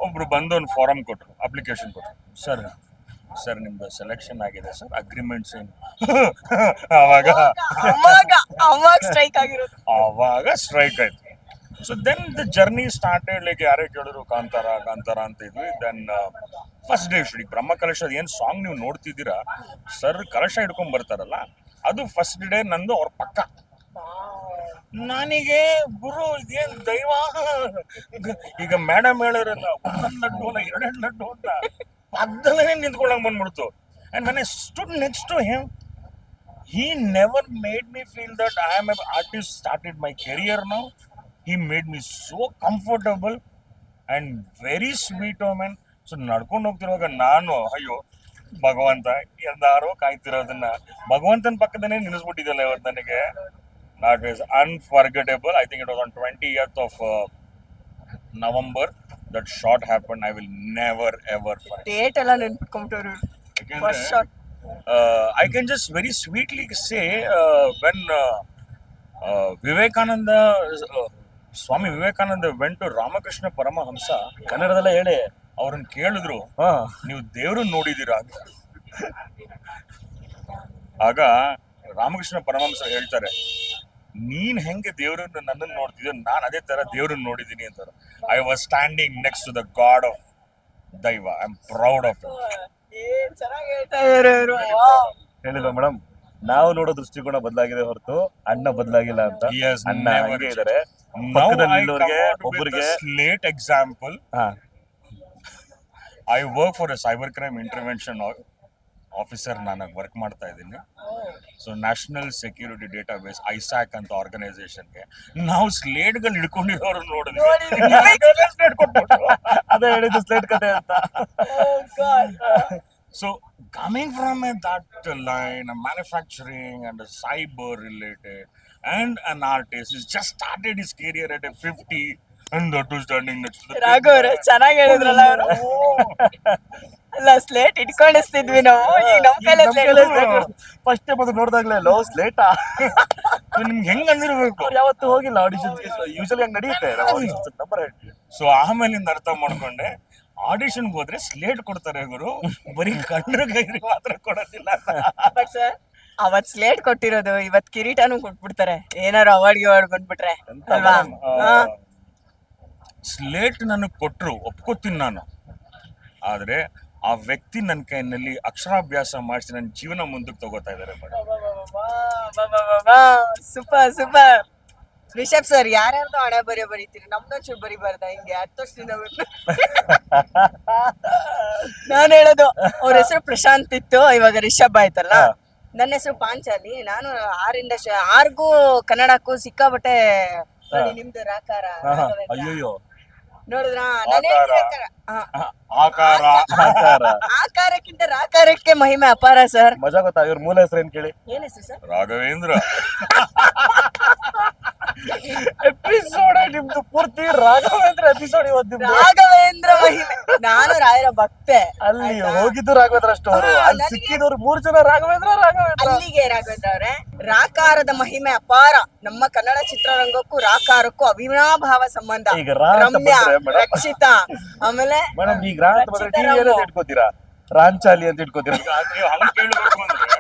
ಒಬ್ರು ಬಂದು ಒಂದು ಫಾರಮ್ ಕೊಟ್ಟರು, ಅಪ್ಲಿಕೇಶನ್ ಕೊಟ್ಟರು. ಸರ್ ನಿಮ್ದು ಸೆಲೆಕ್ಷನ್ ಆಗಿದೆ ಸರ್, ಅಗ್ರಿಮೆಂಟ್ಸ್ ಏನು ಆವಾಗ ಸ್ಟ್ರೈಕ್ ಆಗಿರೋದು. ಆವಾಗ ಸ್ಟ್ರೈಕ್ ಆಯ್ತು. So then the journey started. Like ಯಾರೇ ಕೇಳಿದ್ರು ಕಾಂತಾರ ಅಂತ ಇದ್ವಿ. Then first day shooting Brahma Kalasha ಏನು ಸಾಂಗ್ ನೀವು ನೋಡ್ತಿದ್ದೀರಾ, ಸರ್ ಕಲಶ ಹಿಡ್ಕೊಂಡ್ ಬರ್ತಾರಲ್ಲ, ಅದು ಫಸ್ಟ್ ಡೇ ನಂದು ಅವ್ರ ಪಕ್ಕ. ನನಗೆ ಗುರು ಇದೇನ್ ದೈವ. ಈಗ ಮೇಡಮ್ ಹೇಳಿರಲ್ಲ, ಒಂದೊಂದು ಲಡ್ಡು ಅಲ್ಲ, ಎರಡೆರಡು ಲಡ್ಡು ಅಂತ ಪಕ್ಕದಲ್ಲೇ ನಿಂತ್ಕೊಳ್ಳಂಗ್ ಬಂದ್ಬಿಡ್ತು. And when I stood next to him, he never made me feel that I am an artist, started my career now. He made me so comfortable and very sweet woman. So ನಡ್ಕೊಂಡು ಹೋಗ್ತಿರುವಾಗ ನಾನು ಅಯ್ಯೋ ಭಗವಂತ ಎಂದಾರೋ ಕಾಯ್ತಿರೋದನ್ನ ಭಗವಂತನ ಪಕ್ಕದನೇ ನಿಲ್ಲಿಸ್ಬಿಟ್ಟಿದ್ದಲ್ಲ ಇವತ್ತು ನನಗೆ. That is unforgettable. I think it was on 20th of November that shot happened. I will never ever forget. Date ಎಲ್ಲ ನೆನ್ಪಿಟ್ಕೊಂಡ್ಬಿಟ್ಟವ್ರು. First shot. I can just very sweetly say when Vivekananda, Swami Vivekananda went to Ramakrishna Paramahamsa, ಕನ್ನಡದಲ್ಲೇ ಹೇಳಿ. ಅವ್ರನ್ನ ಕೇಳಿದ್ರು, ನೀವು ದೇವ್ರನ್ನ ನೋಡಿದೀರಾ ಅಂತ. ಆಗ ರಾಮಕೃಷ್ಣ ಪರಮಹಂಸ ಹೇಳ್ತಾರೆ, ನೀನ್ ಹೆಂಗೆ ದೇವ್ರನ್ನ ನನ್ನನ್ನು ನೋಡ್ತಿದ್ಯೋ ನಾನು ಅದೇ ತರ ದೇವ್ರನ್ನ ನೋಡಿದೀನಿ ಅಂತಾರೆ. I was standing next to the god of daiva. I am proud of it. ಹೇಳಿಲ್ವಾ ಮೇಡಮ್, ನಾವು ನೋಡೋ ದೃಷ್ಟಿಕೋನ ಬದಲಾಗಿದೆ ಹೊರತು ಅಣ್ಣ ಬದಲಾಗಿಲ್ಲ ಅಂತ. ಅಣ್ಣ ಹಂಗೆ ಇದಾರೆ. ಪಕ್ಕದಲ್ಲಿರೋರಿಗೆ ಒಬ್ಬರಿಗೆ late example. I work for A cyber crime intervention officer. ನಾನು ವರ್ಕ್ ಮಾಡ್ತಾ ಇದ್ದೀನಿ. So national security database Isaac ಅಂತ ಆರ್ಗನೈಸೇಷನ್ಗೆ ನಾವು ಸ್ಲೇಟ್ಗಳು ಹಿಡ್ಕೊಂಡಿರೋರು ನೋಡಿದ್ವಿ. ಅದೇ ಹೇಳಿದ್ದು ಸ್ಲೇಟ್ ಕತೆ ಅಂತ. So coming from that line, a manufacturing and a cyber related and an artist, he's just started his career at a 50 and that was standing next to the Raghu ಅವ್ರೆ ಚೆನ್ನಾಗಿ ಹೇಳಿದ್ರಲ್ಲ ಅವರು. ಅಲ್ಲ ಸ್ಲೇಟ್ ಇಟ್ಕೊಂಡಿಸ್ತಿದ್ವಿ ನಾವು. ಈಗ ನಮ್ ಕೈಲೇ ಸ್ಲೇಟ್. ಫಸ್ಟ್ ಟೈಮ್ ಅದು ನೋಡಿದಾಗ್ಲೇ ಲೋ ಸ್ಲೇಟಾ ನಿಮ್ಗೆ ಹೆಂಗ್ ಅಂದಿರ್ಬೇಕು. ಯಾವತ್ತು ಹೋಗಿಲ್ಲ ಆಡಿಷನ್ಸ್ಗೆ. ಯೂಶಲಿ ಹಂಗ್ ನಡೆಯುತ್ತೆ ನಂಬರ್ ಹೇಳ್ತೀವಿ. ಸೊ ಆಮೇಲಿಂದ ಅರ್ಥ ಮಾಡ್ಕೊಂಡೆ, ಆಡಿಷನ್ ಹೋದ್ರೆ ಸ್ಲೇಟ್ ಕೊಡ್ತಾರೆ ಗುರು, ಬರೀ ಕಣ್ಣು ಕೈರಿ ಮಾತ್ರ ಕೊಡೋದಿಲ್ಲ. ಬಟ್ ಸರ್ ಅವತ್ ಸ್ಲೇಟ್ ಕೊಟ್ಟಿರೋದು ಇವತ್ ಕಿರೀಟನೂ ಕೊಟ್ಬಿಡ್ತಾರೆ, ಏನಾರು ಅವಾರ್ಡ್ ಬಂದ್ಬಿಟ್ರೆ ಅಲ್ವಾ. ಸ್ಲೇಟ್ ನನಗೆ ಕೊಟ್ರು ಒಪ್ಕೋತೀನಿ ನಾನು. ಆದ್ರೆ ಆ ವ್ಯಕ್ತಿ ನನ್ನ ಕೈನಲ್ಲಿ ಅಕ್ಷರಾಭ್ಯಾಸ ಮಾಡಿಸಿ ನನ್ನ ಜೀವನ ಮುಂದಕ್ಕೆ ತಗೋತಾ ಇದ್ದಾರೆ madam. Super super. Rishab sir ಯಾರ್ಯಾರ್ದು ಹಣೆ ಬರೀತೀರಿ, ನಮ್ದೊಂಚೂರು ಬರಿಬಾರ್ದ ಹಿಂಗೆ 10 ವರ್ಷದಿಂದ? ನಾನು ಹೇಳೋದು ಅವ್ರ ಹೆಸರು ಪ್ರಶಾಂತ್ ಇತ್ತು, ಇವಾಗ ರಿಷಬ್ ಆಯ್ತಲ್ಲ. ನನ್ನ ಹೆಸರು ಪಾಂಚಾಲಿ. ನಾನು 6ಗೂ ಕನ್ನಡಕ್ಕೂ ಸಿಕ್ಕಾಬಟ್ಟೆ ನಿಮ್ದು ರಾಕಾರ. ಅಯ್ಯೋ ನೋಡಿದ್ರ ಆಕಾರಕ್ಕಿಂತ ರಾಕಾರಕ್ಕೆ ಮಹಿಮೆ ಅಪಾರ ಸರ್. ಮಜಾ ಗೊತ್ತಾ? ಇವ್ರ ಮೂಲ ಹೆಸರು ಏನ್ ಕೇಳಿ? ಏನ್ ಹೆಸರು ಸರ್? ರಾಘವೇಂದ್ರ. ಎಪಿಸೋಡ್ ನಿಮ್ದು ಪೂರ್ತಿ ರಾಘವೇಂದ್ರ ಎಪಿಸೋಡ್. ಇವತ್ತು ರಾಘವೇಂದ್ರ ಮಹಿಮೆ. ನಾನು ರಾಯರ ಭಕ್ತೆ. ಅಲ್ಲಿ ಹೋಗಿದ್ದು ರಾಘವೇಂದ್ರ ಸ್ಟೋರ್, ಅಲ್ಲಿ ಸಿಕ್ಕಿದವ್ರು 3 ಜನ ರಾಘವೇಂದ್ರ. ಅಲ್ಲಿಗೆ ರಾಘವೇಂದ್ರ ಅವ್ರೆ, ರಾಕಾರದ ಮಹಿಮೆ ಅಪಾರ. ನಮ್ಮ ಕನ್ನಡ ಚಿತ್ರರಂಗಕ್ಕೂ ರಾಕಾರಕ್ಕೂ ಅವಿನಾಭಾವ ಸಂಬಂಧ. ಈಗ ರಮ್ಯಾ, ರಕ್ಷಿತಾ, ಆಮೇಲೆ ಮೇಡಮ್ ಈಗ ರಾ ಅಂತ ಬಂದ್ರೆ ಟಿವಿ ಏನಂತ ಇಟ್ಕೋತೀರಾ? ರಾಂಚಾಲಿ ಅಂತ ಇಟ್ಕೋತೀರಾ? ನೀವು ಹಂಗ ಕೇಳಬೇಕು ಅಂದ್ರೆ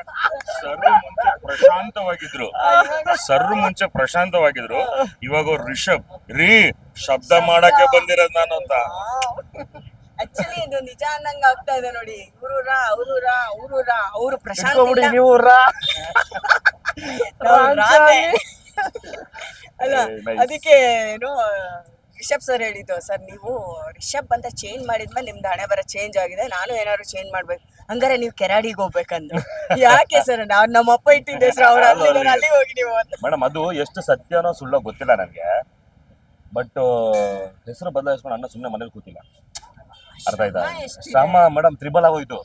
ಸರ್ ಮುಂಚೆ ಪ್ರಶಾಂತವಾಗಿದ್ರು. ಇವಾಗ ಅವ್ರು ರಿಷಬ್ ರೀ ಶಬ್ದ ಮಾಡಕ್ಕೆ ಬಂದಿರೋದ್ ನಾನು ಅಂತ. ಆಕ್ಚುಲಿ ಇದು ನಿಜ ಅನ್ನಂಗ ಆಗ್ತಾ ಇದೆ ನೋಡಿ. ಅವರು ಪ್ರಶಾಂತ್ ನೀವು ಅಲ್ಲ. ಅದಕ್ಕೆ ಏನು ರಿಷಬ್ ಸರ್ ಹೇಳಿದ್ದು, ಸರ್ ನೀವು ರಿಷಬ್ ಅಂತ ಚೇಂಜ್ ಮಾಡಿದ್ಮೇಲೆ ನಿಮ್ದು ಹಣೆ ಬರ ಚೇಂಜ್ ಆಗಿದೆ, ನಾನು ಏನಾದ್ರು ಚೇಂಜ್ ಮಾಡ್ಬೇಕು. ಹಂಗಾರೆ ನೀವು ಕೆರಾಡಿಗೆ ಹೋಗ್ಬೇಕಂತ. ಯಾಕೆ ಸರ್? ನಮ್ಮಪ್ಪ ಇಟ್ಟಿದ್ದ ಹೆಸರು ಅವ್ರ ಅಲ್ಲಿ ಹೋಗಿ ನೀವು. ಮೇಡಮ್ ಅದು ಎಷ್ಟು ಸತ್ಯನೋ ಸುಳ್ಳೋ ಗೊತ್ತಿಲ್ಲ ನನಗೆ, ಬಟ್ ಹೆಸರು ಬದಲಾಯಿಸ್ಕೊಂಡು ಅಣ್ಣ ಸುಮ್ಮನೆ ಮನೇಲಿ ಕೂತಿಲ್ಲ. ಅರ್ಥ ಆಯ್ತಾ? ಎಷ್ಟಿದೆ? ಶ್ರಮ ಮೇಡಮ್ ತ್ರಿಬಲ್ ಆಗೋಯ್ತು.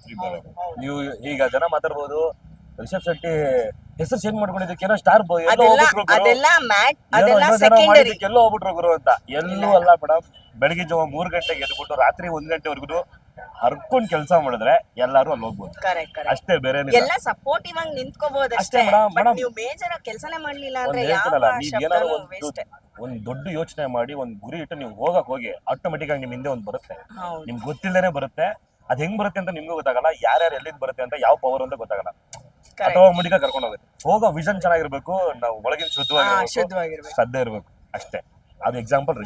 ನೀವು ಈಗ ಜನ ಮಾತಾಡ್ಬೋದು ರಿಷಬ್ ಶೆಟ್ಟಿ ಹೆಸರು ಚೇಂಜ್ ಮಾಡ್ಕೊಂಡಿದ್ದಕ್ಕೆ ಏನೋ ಸ್ಟಾರ್ ಅದೆಲ್ಲ ಅದೆಲ್ಲ ಸೆಕೆಂಡರಿ. ಎಲ್ಲೋ ಹೋಗ್ಬಿಟ್ರು ಗುರು ಅಂತ. ಎಲ್ಲೂ ಅಲ್ಲ ಮೇಡಮ್. ಬೆಳಗ್ಗೆ ಜಾವ 3 ಗಂಟೆಗೆ ಎದ್ಬಿಟ್ಟು ರಾತ್ರಿ 1 ಗಂಟೆವರೆಗೂ ಹರ್ಕೊಂಡ್ ಕೆಲಸ ಮಾಡಿದ್ರೆ ಎಲ್ಲಾರು ಅಲ್ಲಿ ಹೋಗ್ಬೋದು. ಅಷ್ಟೇ, ಬೇರೆ ಎಲ್ಲ ಸಪೋರ್ಟಿವ್ ಆಗಿ ನಿಂತ್ಕೋಬಹುದು ಅಷ್ಟೇ ಅಷ್ಟೇ. ಮೇಡಮ್. ಮೇಡಮ್ ನೀವು ಮೇಜರ್ ಆಗಿ ಕೆಲಸನೇ ಮಾಡ್ಲಿಲ್ಲ ಅಂದ್ರೆ ಹೇಳ್ತೀರಲ್ಲ, ಯಾವ ನೀವ್ ಏನಾದ್ರು ಶಬ್ದನೂ waste. ಒಂದ್ ದೊಡ್ಡ ಯೋಚನೆ ಮಾಡಿ ಒಂದ್ ಗುರಿ ಇಟ್ಟು ನೀವು ಹೋಗಿ ಆಟೋಮೆಟಿಕ್ ಆಗಿ ನಿಮ್ ಹಿಂದೆ ಒಂದ್ ಬರುತ್ತೆ. ಹೌದು. ನಿಮ್ಗೆ ಗೊತ್ತಿಲ್ಲದೇನೆ ಬರುತ್ತೆ. ಅದ್ ಹೆಂಗ್ ಬರುತ್ತೆ ಅಂತ ನಿಮ್ಗೂ ಗೊತ್ತಾಗಲ್ಲ, ಯಾರ್ಯಾರು ಎಲ್ಲಿಂದ ಬರುತ್ತೆ ಅಂತ, ಯಾವ ಪವರ್ ಅಂತ ಗೊತ್ತಾಗಲ್ಲ. ಆಟೋಮೆಟಿಕ್ ಆಗಿ ಕರ್ಕೊಂಡು ಹೋಗುತ್ತೆ. ಹೋಗೋ ವಿಷನ್ ಚೆನ್ನಾಗಿರ್ಬೇಕು, ನಾವು ಒಳಗಿನ ಶುದ್ಧವಾಗಿರ್ಬೇಕು, ಶ್ರದ್ಧೆ ಇರ್ಬೇಕು ಅಷ್ಟೇ. ಅದು ಎಕ್ಸಾಂಪಲ್.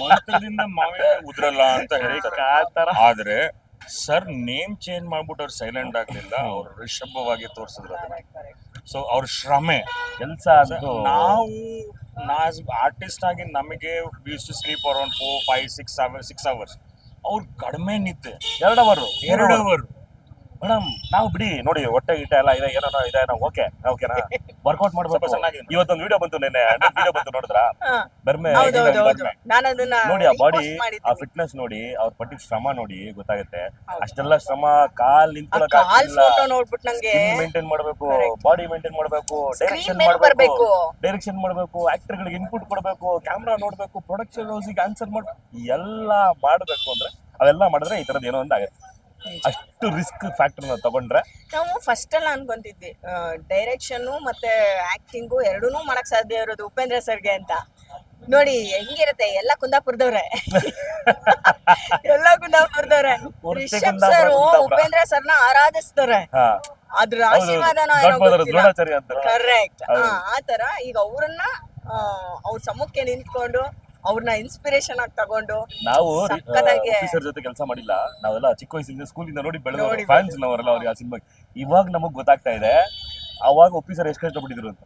ಮಂತ್ರದಿಂದ ಮಾವಿನ ಉದ್ರಲ್ಲ ಅಂತ ಹೇಳ್ತಾರೆ. ಆದ್ರೆ ಸರ್ ನೇಮ್ ಚೇಂಜ್ ಮಾಡ್ಬಿಟ್ಟು ಅವ್ರು ಸೈಲೆಂಟ್ ಆಗ್ಲಿಲ್ಲ, ಅವ್ರು ರಿಷಭವಾಗಿ ತೋರ್ಸಿದ್ರು. ಸೊ ಅವ್ರ ಶ್ರಮೆ ಕೆಲಸ. ನಾವು ಆರ್ಟಿಸ್ಟ್ ಆಗಿ ನಮಗೆ we use to sleep around 4, 5, 6 hours. ಅವ್ರು ಕಡಿಮೆ ನಿದ್ದೆ 2 hour. ಮೇಡಮ್ ನಾವು ಬಿಡಿ ನೋಡಿ, ಹೊಟ್ಟೆ ಗಿಟ್ಟ ಎಲ್ಲ ಇದೆ, ಏನೋ ಇದೆ, ಓಕೆನಾ ವರ್ಕೌಟ್ ಮಾಡ್ಬೇಕು. ಇವತ್ತೊಂದು ವಿಡಿಯೋ ಬಂತು, ನಿನ್ನೆ ವಿಡಿಯೋ ಬಂತು, ನೋಡಿದ್ರ? ಬರ್ಮೆ ನೋಡಿ, ಆ ಬಾಡಿ, ಆ ಫಿಟ್ನೆಸ್ ನೋಡಿ, ಅವ್ರ ಪಟ್ಟಿಗೆ ಶ್ರಮ ನೋಡಿ ಗೊತ್ತಾಗುತ್ತೆ. ಅಷ್ಟೆಲ್ಲ ಶ್ರಮ, ಕಾಲ್ ನಿಂತ್ಕೊಳ್ಳೋಕೆ ಮೇಂಟೈನ್ ಮಾಡ್ಬೇಕು, ಬಾಡಿ ಮೇಂಟೈನ್ ಮಾಡ್ಬೇಕು, ಡೈರೆಕ್ಷನ್ ಮಾಡ್ಬೇಕು, ಆಕ್ಟರ್ ಗಳಿಗೆ ಇನ್ಪುಟ್ ಕೊಡ್ಬೇಕು, ಕ್ಯಾಮ್ರಾ ನೋಡ್ಬೇಕು, ಪ್ರೊಡಕ್ಷನ್ ಹೌಸಿಗೆ ಆನ್ಸರ್ ಮಾಡ್ಬೇಕು, ಎಲ್ಲ ಮಾಡ್ಬೇಕು. ಅಂದ್ರೆ ಅವೆಲ್ಲ ಮಾಡಿದ್ರೆ ಈ ತರದ್ ಏನೋ ಒಂದು ಆಗುತ್ತೆ. ಅಷ್ಟು ರಿಸ್ಕ್ ಫ್ಯಾಕ್ಟರ್ ತಗೊಂಡ್ರೆ ನಾವು ಫಸ್ಟ್ ಎಲ್ಲ ಅನ್ಕೊಂತಿದ್ವಿ ಡೈರೆಕ್ಷನ್ ಮತ್ತೆ ಆಕ್ಟಿಂಗು ಎರಡೂನು ಮಾಡಕ್ ಸಾಧ್ಯ ಇರೋದು ಉಪೇಂದ್ರ ಸರ್ಗೆ ಅಂತ. ನೋಡಿ ಹೆಂಗಿರುತ್ತೆ, ಎಲ್ಲ ಕುಂದಾಪುರದವ್ರೆ. ರಿಷಬ್ ಸರ್ ಉಪೇಂದ್ರ ಸರ್ನ ಆರಾಧಿಸ್ತಾರೆ. ಅದ್ರ ಆಶೀರ್ವಾದನ ಕರೆಕ್ಟ್. ಆತರ ಈಗ ಅವ್ರನ್ನ ಅವ್ರ ಸಮ್ಮುಖಕ್ಕೆ ನಿಂತ್ಕೊಂಡು ಅವ್ರನ್ನ ಇನ್ಸ್ಪಿರೇಷನ್ ಆಗಿ ತಗೊಂಡು ನಾವು ಆಫೀಸರ್ ಜೊತೆ ಕೆಲಸ ಮಾಡಿಲ್ಲ. ನಾವೆಲ್ಲ ಚಿಕ್ಕ ವಯಸ್ಸಿಂದ ಸ್ಕೂಲಿಂದ ನೋಡಿ ಬೆಳೆದ ಫ್ಯಾನ್ಸ್ ನಾವರೆಲ್ಲ ಅವ್ರಿಗೆ ಆ ಸಿನಿಮಾ. ಇವಾಗ ನಮಗ್ ಗೊತ್ತಾಗ್ತಾ ಇದೆ ಅವಾಗ ಆಫೀಸರ್ ಎಷ್ಟು ಕಷ್ಟಪಟ್ಟಿದ್ರು ಅಂತ.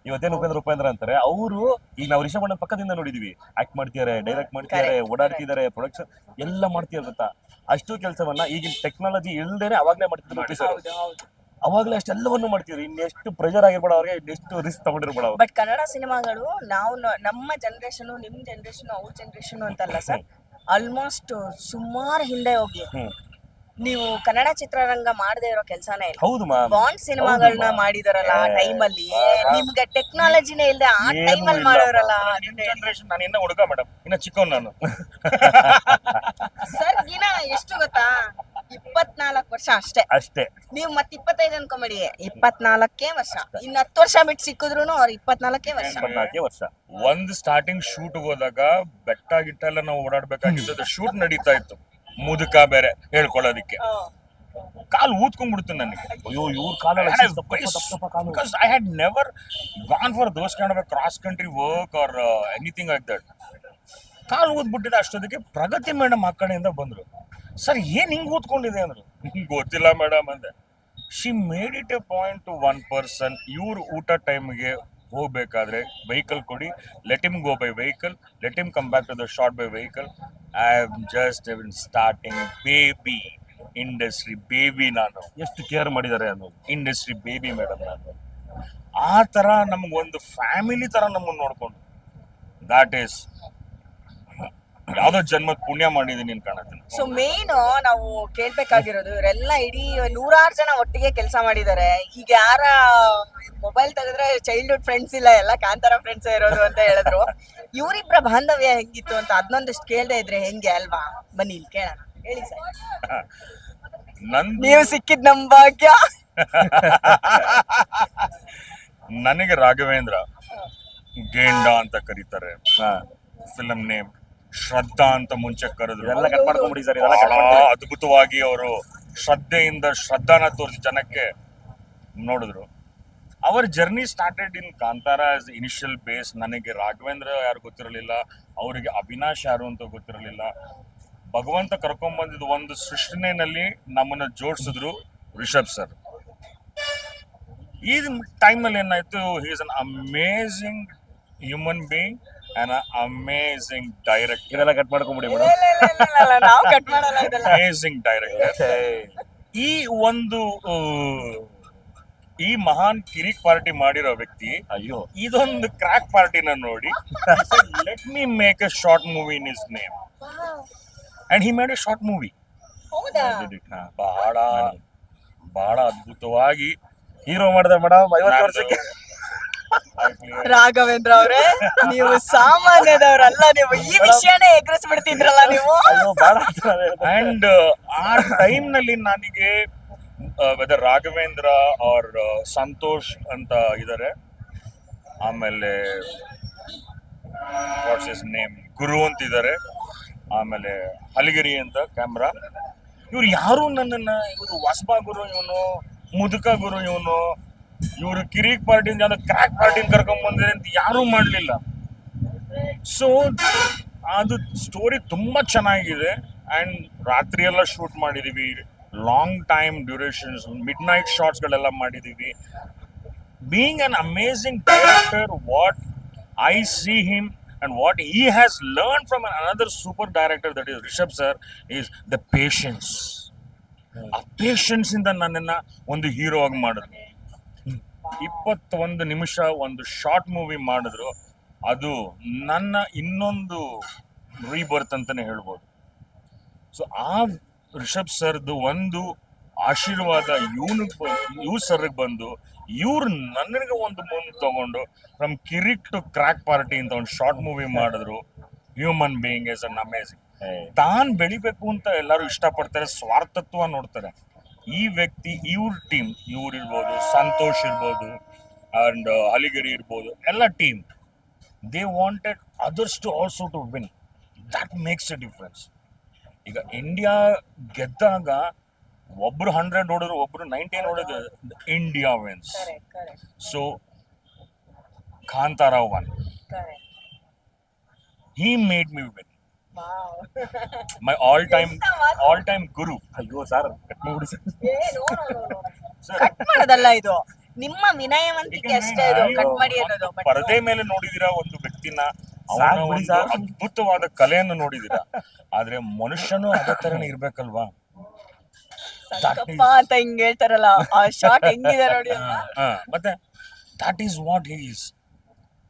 ಇವತ್ತೇನು ಉಪೇಂದ್ರ ಅಂತಾರೆ ಅವರು. ಈಗ ನಾವು ರಿಷಬ್ ಅಣ್ಣ ಪಕ್ಕದಿಂದ ನೋಡಿದೀವಿ, ಆಕ್ಟ್ ಮಾಡ್ತಿದ್ದಾರೆ, ಡೈರೆಕ್ಟ್ ಮಾಡ್ತಿದ್ದಾರೆ, ಓಡಾಡ್ತಿದ್ದಾರೆ, ಪ್ರೊಡಕ್ಷನ್ ಎಲ್ಲ ಮಾಡ್ತಿದ್ದಾರೆ ಗೊತ್ತಾ. ಅಷ್ಟು ಕೆಲಸವನ್ನ ಈಗಿನ ಟೆಕ್ನಾಲಜಿ ಇಲ್ದೇನೆ ಅವಾಗ್ಲೇ ಮಾಡ್ತಿದ್ರು ಆಫೀಸರ್. ಅವಾಗಲೇ ಅಷ್ಟೆಲ್ಲವನ್ನು ಮಾಡ್ತಿದ್ರು. ಇನ್ನೆಷ್ಟು ಪ್ರೆಷರ್ ಆಗಿರ್ಬೇಡ ಅವ್ರಿಗೆ, ಇನ್ನೆಷ್ಟು ರಿಸ್ಕ್ ತಗೊಂಡಿರ್ಬೇಡ. ಬಟ್ ಕನ್ನಡ ಸಿನಿಮಾಗಳು ನಾವು ನಮ್ಮ ಜನರೇಷನ್, ನಿಮ್ ಜನರೇಷನ್, ಅವ್ರ ಜನರೇಷನ್ ಅಂತಲ್ಲ ಸರ್, ಆಲ್ಮೋಸ್ಟ್ ಸುಮಾರು ಹಿಂದೆ ಹೋಗಿ ನೀವು ಕನ್ನಡ ಚಿತ್ರರಂಗ ಮಾಡದೇ ಇರೋ ಕೆಲಸನೇ ಇಲ್ಲ. ಹೌದು ಮ್ಯಾಮ್. ಬಾಂಡ್ ಸಿನಿಮಾಗಳನ್ನ ಮಾಡಿದಾರಲ್ಲ ಆ ಟೈಮಲ್ಲಿ, ನಿಮ್ಗೆ ಟೆಕ್ನಾಲಜಿನೇ ಇಲ್ಲದೆ ಆ ಟೈಮಲ್ಲಿ ಮಾಡೋರಲ್ಲ. ಜನರೇಷನ್ ನಾನು ಇನ್ನ ಹುಡುಗ ಮೇಡಮ್, ಇನ್ನ ಚಿಕ್ಕವನ್ ನಾನು. ಸರ್ ದಿನ ಎಷ್ಟು ಗೊತ್ತಾ, 24 ವರ್ಷ ಅಷ್ಟೇ. ನೀವು ಮತ್ತೆ 25 ಅನ್ಕೊಂಬೇಡಿ, 24 ವರ್ಷ. ಇನ್ನು 10 ವರ್ಷ ಬಿಟ್ಟು ಸಿಕ್ಕಿದ್ರು ಅವ್ರು 24 ವರ್ಷ. ಒಂದ್ ಸ್ಟಾರ್ಟಿಂಗ್ ಶೂಟ್ ಹೋದಾಗ ಬೆಟ್ಟ ಗಿಟ್ಟ ಎಲ್ಲ ನಾವು ಓಡಾಡ್ಬೇಕಾಗಿತ್ತು. ಶೂಟ್ ನಡೀತಾ ಇತ್ತು, ಮುದುಕ ಬೇರೆ ಹೇಳ್ಕೊಳ್ಳೋದಿಕ್ಕೆ. ಕಾಲ್ ಊದ್ಕೊಂಡ್ಬಿಡ್ತು ನನಗೆ. ಅಯ್ಯೋ ಇವ್ರ ಕಾಲ I had never gone for those kind of cross country work or anything like that. ಕಾಲ್ ಊದ್ಬಿಟ್ಟಿದೆ. ಅಷ್ಟೊತ್ತಿಗೆ ಪ್ರಗತಿ ಮೇಡಮ್ ಆ ಕಡೆಯಿಂದ ಬಂದ್ರು. ಸರ್ ಏನ್ ಹಿಂಗ್ ಊದ್ಕೊಂಡಿದೆ ಅಂದ್ರು. ಗೊತ್ತಿಲ್ಲ ಮೇಡಮ್ ಅಂದೆ. She made it a point to one person, ಇವ್ರು ಊಟ ಟೈಮ್ಗೆ ಹೋಗ್ಬೇಕಾದ್ರೆ ವೆಹಿಕಲ್ ಕೊಡಿ, let him go by vehicle, let him come back to the shot by vehicle. I am just starting baby industry baby. ನಾನು ಎಷ್ಟು care ಮಾಡಿದ್ದಾರೆ ಅನ್ನೋದು industry baby madam. ನಾನು ಆ ತರ ನಮ್ಗೊಂದು ಫ್ಯಾಮಿಲಿ ತರ ನಮ್ಮನ್ನ ನೋಡ್ಕೊಂಡು, ದಾಟ್ ಈಸ್ ಯಾವ್ದೋ ಜನ್ಮದ ಪುಣ್ಯ ಮಾಡಿದೀನಿ ಅಂತ ಕಾಣುತ್ತೆ. ಸೊ ಮೇನ್ ನಾವು ಕೇಳ್ಬೇಕಾಗಿರೋದು, ಇವರೆಲ್ಲ ಇಡೀ 100 ಜನ ಒಟ್ಟಿಗೆ ಕೆಲಸ ಮಾಡಿದ್ದಾರೆ. ಈಗ ಯಾರ ಮೊಬೈಲ್ ತೆಗೆದ್ರೆ ಚೈಲ್ಡ್ಹುಡ್ ಫ್ರೆಂಡ್ಸ್ ಇಲ್ಲ, ಎಲ್ಲ ಕಾಂತಾರ ಫ್ರೆಂಡ್ಸ್ ಇರೋದು ಅಂತ ಹೇಳಿದ್ರು. ಇವರಿಬ್ಬರ ಬಾಂಧವ್ಯ ಹೆಂಗಿತ್ತು ಅಂತ ಅದನ್ನೊಂದಿಷ್ಟು ಕೇಳದೆ ಇದ್ರೆ ಹೆಂಗೆ ಅಲ್ವಾ? ಬನ್ನಿ ಇಲ್ಲಿ ಕೇಳೋಣ. ಹೇಳಿ ಸರ್. ನೀವು ಸಿಕ್ಕಿದ್ ನಮ್ ಭಾಗ್ಯ. ನನಗೆ ರಾಘವೇಂದ್ರ ಗೇಂಡ ಅಂತ ಕರೀತಾರೆ. ಫಿಲಂ ನೇಮ್ ಶ್ರದ್ಧಾ ಅಂತ ಮುಂಚೆ ಕರೆದ್ರು. ಅದ್ಭುತವಾಗಿ ಅವರು ಶ್ರದ್ಧೆಯಿಂದ ಶ್ರದ್ಧಾನ ತೋರಿಸಿ ಜನಕ್ಕೆ ನೋಡಿದ್ರು. ಅವರ್ journey started in Kantara as initial base. ನನಗೆ ರಾಘವೇಂದ್ರ ಯಾರು ಗೊತ್ತಿರಲಿಲ್ಲ, ಅವರಿಗೆ ಅವಿನಾಶ್ ಯಾರು ಅಂತ ಗೊತ್ತಿರಲಿಲ್ಲ. ಭಗವಂತ ಕರ್ಕೊಂಡ್ಬಂದಿದ್ದು ಒಂದು ಸೃಷ್ಟಿನಲ್ಲಿ ನಮ್ಮನ್ನ ಜೋಡಿಸಿದ್ರು ರಿಷಬ್ ಸರ್. ಈ ಟೈಮಲ್ಲಿ ಏನಾಯ್ತು, he is an amazing human being and an amazing director. ಇದೆಲ್ಲ ಕಟ್ ಮಾಡ್ಕೊಂಬಿಡಿ ಮೇಡಮ್. ನಾವು ಕಟ್ ಮಾಡಲ್ಲ ಇದೆಲ್ಲ. Amazing director. ಈ ಒಂದು ಈ ಮಹಾನ್ ಕಿರಿಕ್ ಪಾರ್ಟಿ ಮಾಡಿರೋ ವ್ಯಕ್ತಿ ಇದೊಂದು ಕ್ರ್ಯಾಕ್ ಪಾರ್ಟಿನ ನೋಡಿ let me make A short movie in his name. And he made A short movie. ಹೌದಾ? ಬಹಳ ಬಹಳ ಅದ್ಭುತವಾಗಿ ಹೀರೋ ಮಾಡಿದೆ ಮೇಡಮ್ 50 ವರ್ಷಕ್ಕೆ. ರಾಘವೇಂದ್ರ ಅವರೇ, ನೀವು ಸಾಮಾನ್ಯದವರಲ್ಲ. ನೀವು ಈ ವಿಷಯನೇ ಎದುರಿಸ್ಬಿಡ್ತಿದ್ರಲ್ಲ ನೀವು. ಅಯ್ಯೋ ಬೇಡ. ಅಂಡ್ ಆ ಟೈಮ್ ನಲ್ಲಿ ನನಗೆ ವೆದರ್ ರಾಘವೇಂದ್ರ ಆರ್ ಸಂತೋಷ್ ಅಂತ ಇದ್ದಾರೆ, ಆಮೇಲೆ ವಾಟ್ಸ್ ಹಿಸ್ ನೇಮ್ ಗುರು ಅಂತ ಇದ್ದಾರೆ, ಆಮೇಲೆ ಹಲಿಗಿರಿ ಅಂತ ಕ್ಯಾಮ್ರಾ. ಇವ್ರು ಯಾರು ನನ್ನನ್ನ ಇವರು ವಸ್ಬಾ ಗುರು ಇವನು, ಮುದುಕ ಗುರು ಇವನು, ಇವರು ಕಿರಿಕ್ ಪಾರ್ಟಿಯಿಂದ ಯಾವ್ದೋ ಕ್ರ್ಯಾಕ್ ಪಾರ್ಟಿನ ಕರ್ಕೊಂಡ್ ಬಂದಿದೆ ಅಂತ ಯಾರೂ ಮಾಡ್ಲಿಲ್ಲ. ಸೊ ಅದು ಸ್ಟೋರಿ ತುಂಬಾ ಚೆನ್ನಾಗಿದೆ. ಅಂಡ್ ರಾತ್ರಿ ಎಲ್ಲ ಶೂಟ್ ಮಾಡಿದೀವಿ, long time durations, mid night shorts ಗಳೆಲ್ಲ ಮಾಡಿದೀವಿ. Being an amazing director, what I C him and what he has learned from another super director, that is Rishabh sir, is the patience. ಆ patience ಇಂದ ನನ್ನನ್ನ ಒಂದು hero ಆಗಿ ಮಾಡಿದ್ರು. 21 ನಿಮಿಷ ಒಂದು ಶಾರ್ಟ್ ಮೂವಿ ಮಾಡಿದ್ರು. ಅದು ನನ್ನ ಇನ್ನೊಂದು ರೀಬರ್ತ್ ಅಂತಾನೆ ಹೇಳ್ಬೋದು. ಸೊ ಆ ರಿಷಬ್ ಸರ್ದು ಒಂದು ಆಶೀರ್ವಾದ ಇವ್ ಸರ್ಗೆ ಬಂದು, ಇವ್ರು ನನಗೆ ಒಂದು ಮುಂದೆ ತಗೊಂಡು from Kirik to crack party ಅಂತ ಒಂದು ಶಾರ್ಟ್ ಮೂವಿ ಮಾಡಿದ್ರು. Human being is an amazing. ತಾನ್ ಬೆಳಿಬೇಕು ಅಂತ ಎಲ್ಲರೂ ಇಷ್ಟಪಡ್ತಾರೆ, ಸ್ವಾರ್ಥತ್ವ ನೋಡ್ತಾರೆ. ಈ ವ್ಯಕ್ತಿ, ಇವ್ರ ಟೀಮ್, ಇವ್ರು ಇರ್ಬೋದು, ಸಂತೋಷ್ ಇರ್ಬೋದು, ಅಂಡ್ ಹಲಿಗಿರಿ ಇರ್ಬೋದು, ಎಲ್ಲ team, they wanted others to also to win. That makes a difference. ಈಗ ಇಂಡಿಯಾ ಗೆದ್ದಾಗ ಒಬ್ರು 100 ಹೊಡೆದ್ರು, ಒಬ್ರು 90 ಹೊಡೆದ್ರು, India wins. So Kantara won. He made me win. My all time guru. ಅಯ್ಯೋ ಸರ್ ಕಟ್ ಮಾಡ್ಬಿಡಿ ಸರ್. ಕಟ್ ಮಾಡೋದಲ್ಲ ಇದು, ನಿಮ್ಮ ವಿನಯವಂತಿಕೆ ಅಷ್ಟೇ ಇದು ಕಟ್ ಮಾಡಿ ಅನ್ನೋದು. ಪರದೆ ಮೇಲೆ ನೋಡಿದಿರಾ ಒಂದು ವ್ಯಕ್ತಿನ, ಅವನ ಒಂದು ಅದ್ಭುತವಾದ ಕಲೆಯನ್ನು ನೋಡಿದಿರಾ, ಆದ್ರೆ ಮನುಷ್ಯನು ಅದೇ ತರನೇ ಇರ್ಬೇಕಲ್ವಾ? ಸಂಕಪ್ಪ ಅಂತ ಹಿಂಗ್ ಹೇಳ್ತಾರಲ್ಲ, ಆ ಶಾಟ್ ಹೆಂಗಿದೆ ನೋಡಿ. ಮತ್ತೆ that is what he is.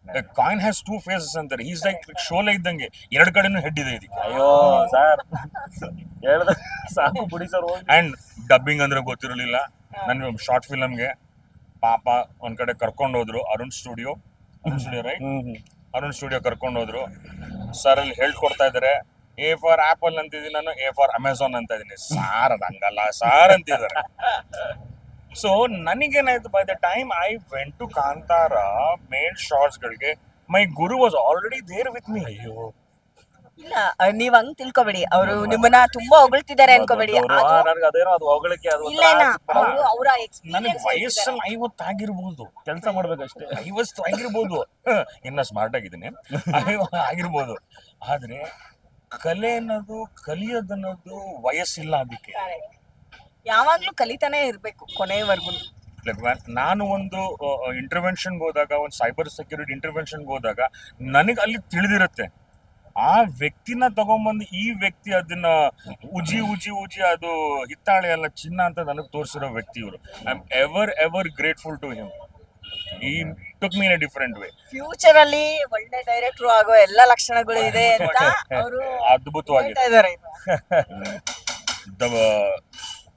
A coin has two faces ಅಂತಾರೆ. He is like ಶೋಲೆ ಇದ್ದಂಗೆ, ಎರಡು ಕಡೆನೂ ಹೆಡ್ ಇದೆ ಇದಕ್ಕೆ. ಅಯ್ಯೋ ಸರ್ ಹೇಳ್ದ ಸಾಕು ಬಿಡಿ ಸರ್. ಅಂಡ್ ಡಬ್ಬಿಂಗ್ ಅಂದ್ರೆ ಗೊತ್ತಿರಲಿಲ್ಲ ನನ್ಗೆ. ಶಾರ್ಟ್ ಫಿಲಮ್ಗೆ ಪಾಪ ಒಂದ್ ಕಡೆ ಕರ್ಕೊಂಡು ಹೋದ್ರು, Arun studio right, Arun studio ಕರ್ಕೊಂಡು ಹೋದ್ರು. ಸರ್ ಅಲ್ಲಿ ಹೇಳ್ಕೊಡ್ತಾ ಇದಾರೆ, ಎ ಫಾರ್ ಆಪಲ್ ಅಂತಿದ್ದೀನಿ ನಾನು, ಎ ಫಾರ್ ಅಮೆಝಾನ್ ಅಂತ ಇದೀನಿ. ಸಾರ್ ಅದ್ ಹಂಗಲ್ಲ ಸಾರ್ ಅಂತಿದ್ದಾರೆ. ಸೊ ನನಗೇನಾಯ್ತು, by the time I went to Kantara made shorts ಗಳಿಗೆ, my guru was already there with me. ಅಯ್ಯೋ ಇಲ್ಲ, ನೀವ್ ಹಂಗ್ ತಿಳ್ಕೊಬೇಡಿ. ಅವರು ನಿಮ್ಮನ್ನ ತುಂಬಾ ಹೊಗಳ್ತಿದ್ದಾರೆ ಅನ್ಕೋಬೇಡಿ. ನನಗೆ ಅದೇನೋ ಅದು ಹೊಗಳಿಕೆ, ಅದು ಇಲ್ಲ, ಅವರು ಅವರ ನನಗೆ ಎಕ್ಸ್ಪೀರಿಯನ್ಸ್ ವಯಸ್ಸಲ್ಲಿ 50 ಆಗಿರ್ಬೋದು, ಕೆಲಸ ಮಾಡ್ಬೇಕಷ್ಟೇ. 50 ಆಗಿರ್ಬೋದು, ಇನ್ನ ಸ್ಮಾರ್ಟ್ ಆಗಿದ್ದೀನಿ, ಆಗಿರ್ಬೋದು. ಆದ್ರೆ ಕಲೆ ಅನ್ನೋದು, ಕಲಿಯೋದನ್ನೋದು ವಯಸ್ಸಿಲ್ಲ. ಅದಕ್ಕೆ ಯಾವಾಗ್ಲೂ ಕಲಿತಾನೆ ಇರ್ಬೇಕು ಕೊನೆಯವರೆಗೂ. ನಾನು ಒಂದು ಇಂಟರ್ವೆನ್ಷನ್ಗೆ ಹೋದಾಗ, ಒಂದು ಸೈಬರ್ ಸೆಕ್ಯೂರಿಟಿ ಇಂಟರ್ವೆನ್ಷನ್ಗೆ ಹೋದಾಗ ನನಗೆ ಅಲ್ಲಿ ತಿಳಿದಿರುತ್ತೆ. ಆ ವ್ಯಕ್ತಿನ ತಗೊಂಡ್ಬಂದು ಈ ವ್ಯಕ್ತಿ ಅದನ್ನ ಉಜಿ ಅದು ಹಿತ್ತಾಳೆ ಅಲ್ಲ ಚಿನ್ನ ಅಂತ ನನಗೆ ತೋರಿಸಿರೋ ವ್ಯಕ್ತಿ ಇವರು. I am ever grateful to him. ಈ took me in a different way. Future ಅಲ್ಲಿ ಒಳ್ಳೆ ಡೈರೆಕ್ಟರ್ ಆಗೋ ಎಲ್ಲ ಲಕ್ಷಣಗಳು ಇದೆ ಅಂತ ಅವರು ಅದ್ಭುತವಾಗಿದೆ. ಇದ್ದಾರೆ.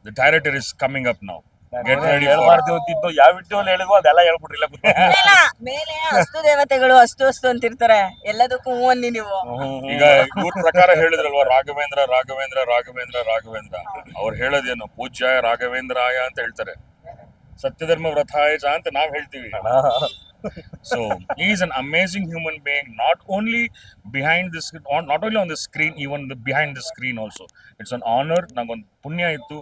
The director is coming up now. Get ready. ಹೇಳ್ಬಾರ್ದು ಅಂತಿದ್ದು ಯಾವ ವಿಡಿಯೋ ಹೇಳಿದ್ವು ಅದೆಲ್ಲ ಹೇಳ್ಬಿಟ್ರಿಲ್ಲ. ಮೇಲೆ ಅಸ್ತು ದೇವತೆಗಳು ಅಸ್ತು ಅಂತಿರ್ತಾರೆ, ಎಲ್ಲದಕ್ಕೂ ಹೂ ಅನ್ನಿ ನೀವು. ಈಗ ಇವ್ರ ಪ್ರಕಾರ ಹೇಳಿದ್ರಲ್ವಾ, ರಾಘವೇಂದ್ರ ಅವ್ರು ಹೇಳೋದೇನು, ಪೂಜ್ಯಾಯ ರಾಘವೇಂದ್ರಾಯ ಅಂತ ಹೇಳ್ತಾರೆ, ಸತ್ಯಧರ್ಮ ವ್ರತಾಯ ಅಂತ ನಾವ್ ಹೇಳ್ತೀವಿ. So he is an amazing human being, not only not only on the screen, even behind the screen also. It's an honor. ನಂಗೊಂದು ಪುಣ್ಯ ಇತ್ತು,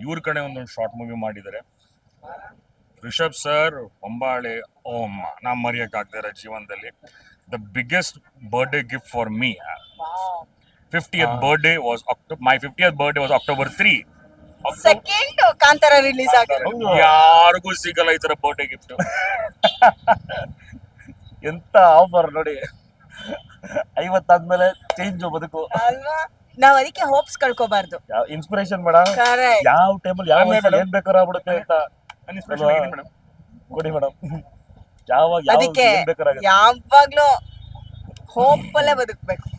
ಇವ್ರ ಕಡೆ ಒಂದೊಂದು ಶಾರ್ಟ್ ಮೂವಿ ಮಾಡಿದ್ದಾರೆ. ರಿಷಬ್ ಸರ್ ಹೊಂಬಾಳೆ, ಓಮ್ಮ ನಾ ಮರೆಯಕ್ಕಾಗ್ದಿರ ಜೀವನದಲ್ಲಿ. The biggest birthday gift for me. 50th birthday was my 50th birthday was October 3. Second Kantara release ಆಗಿರೋದು. ಯಾರಿಗೂ ಸಿಗಲ್ಲ ಈ ತರ ಬರ್ಡೇ ಗಿಫ್ಟ್. ಎಂತ ಆಫರ್ ನೋಡಿ. 50 ಆದ್ಮೇಲೆ ಚೇಂಜ್ ಬದುಕು ಅಲ್ವಾ? ನಾವ್ ಅದಕ್ಕೆ ಹೋಪ್ಸ್ ಕಳ್ಕೋಬಾರ್ದು. Inspiration madam. Correct. ಯಾವ ಟೇಬಲ್ ಯಾವ ವಯಸ್ಸಲ್ಲಿ ಏನ್ ಬೇಕಾದ್ರೂ ಆಗ್ಬಿಡುತ್ತೆ ಅಂತ ಮೇಡಮ್ ಕೊಡಿ ಮೇಡಮ್. ಯಾವಾಗ ಅದಕ್ಕೆ ಏನ್ ಬೇಕಾರಾಗುತ್ತೆ. ಯಾವಾಗ್ಲೂ ಹೋಪ್ ಅಲ್ಲೇ ಬದುಕ್ಬೇಕು.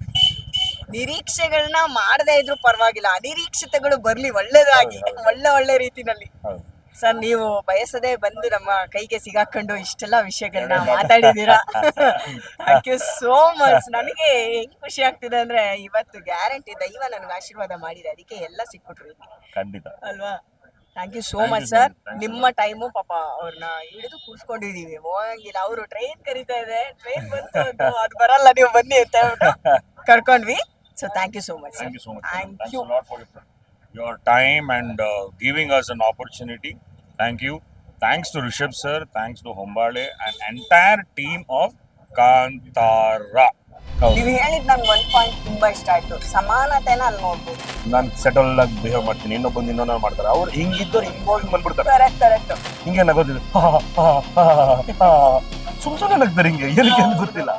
ನಿರೀಕ್ಷೆಗಳನ್ನ ಮಾಡದೇ ಇದ್ರು ಪರವಾಗಿಲ್ಲ, ಅನಿರೀಕ್ಷಿತಗಳು ಬರ್ಲಿ ಒಳ್ಳೇದಾಗಿ, ಒಳ್ಳೆ ರೀತಿನಲ್ಲಿ. ಸರ್, ನೀವು ಬಯಸದೆ ಬಂದು ನಮ್ಮ ಕೈಗೆ ಸಿಗಾಕೊಂಡು ಇಷ್ಟೆಲ್ಲ ವಿಷಯಗಳನ್ನ ಮಾತಾಡಿದೀರಾ. Thank you so much. ನನಗೆ ಹೆಂಗ್ ಖುಷಿ ಆಗ್ತಿದೆ ಅಂದ್ರೆ ಇವತ್ತು ಗ್ಯಾರಂಟಿ ದೈವ ನನಗೆ ಆಶೀರ್ವಾದ ಮಾಡಿದೆ, ಅದಕ್ಕೆ ಎಲ್ಲ ಸಿಕ್ಬಿಟ್ರು ಖಂಡಿತ ಅಲ್ವಾ. Thank you so much sir. ನಿಮ್ಮ ಟೈಮು ಪಾಪ ಅವ್ರನ್ನ ಹಿಡಿದು ಕೂರ್ಸ್ಕೊಂಡಿದೀವಿ, ಹೋಗಂಗಿಲ್ಲ. ಅವರು ಟ್ರೈನ್ ಕರೀತಾ ಇದೆ, ಟ್ರೈನ್ ಬಂತು ಅದು ಬರಲ್ಲ, ನೀವು ಬನ್ನಿ ಅಂತ ಹೇಳ್ಬಿಟ್ಟು ಕರ್ಕೊಂಡ್ವಿ. So thank you so much. Thank you so much. Thank Thanks you. a lot for your time and giving us an opportunity. Thank you. Thanks to Rishabh sir. Thanks to Hombale and entire team of Kantara. ನೀವು ಹೇಳಿದ್ ನಂಗೆ ಒಂದ್ point ತುಂಬಾ ಇಷ್ಟ ಆಯ್ತು, ಸಮಾನತೆನ ಅಲ್ಲಿ ನೋಡ್ಬೋದು. ನಾನು ಸೆಟಲ್ ಆಗಿ ಬಿಹೇವ್ ಮಾಡ್ತೀನಿ, ಇನ್ನೊಂದು ಮಾಡ್ತಾರೆ. ಅವ್ರು ಹಿಂಗಿದ್ದವ್ರು ಹಿಂಗೋಗಿ ಬಂದ್ಬಿಡ್ತಾರೆ, ಕರೆಕ್ಟ್. ಹಿಂಗೆ ನಗೋದಿಲ್ಲ, ಸುಮ್ ಸುಮ್ಮನೆ ನಗ್ತಾರೆ ಹಿಂಗೆ, ಏನಕ್ಕೆ ಅಂತ ಗೊತ್ತಿಲ್ಲ.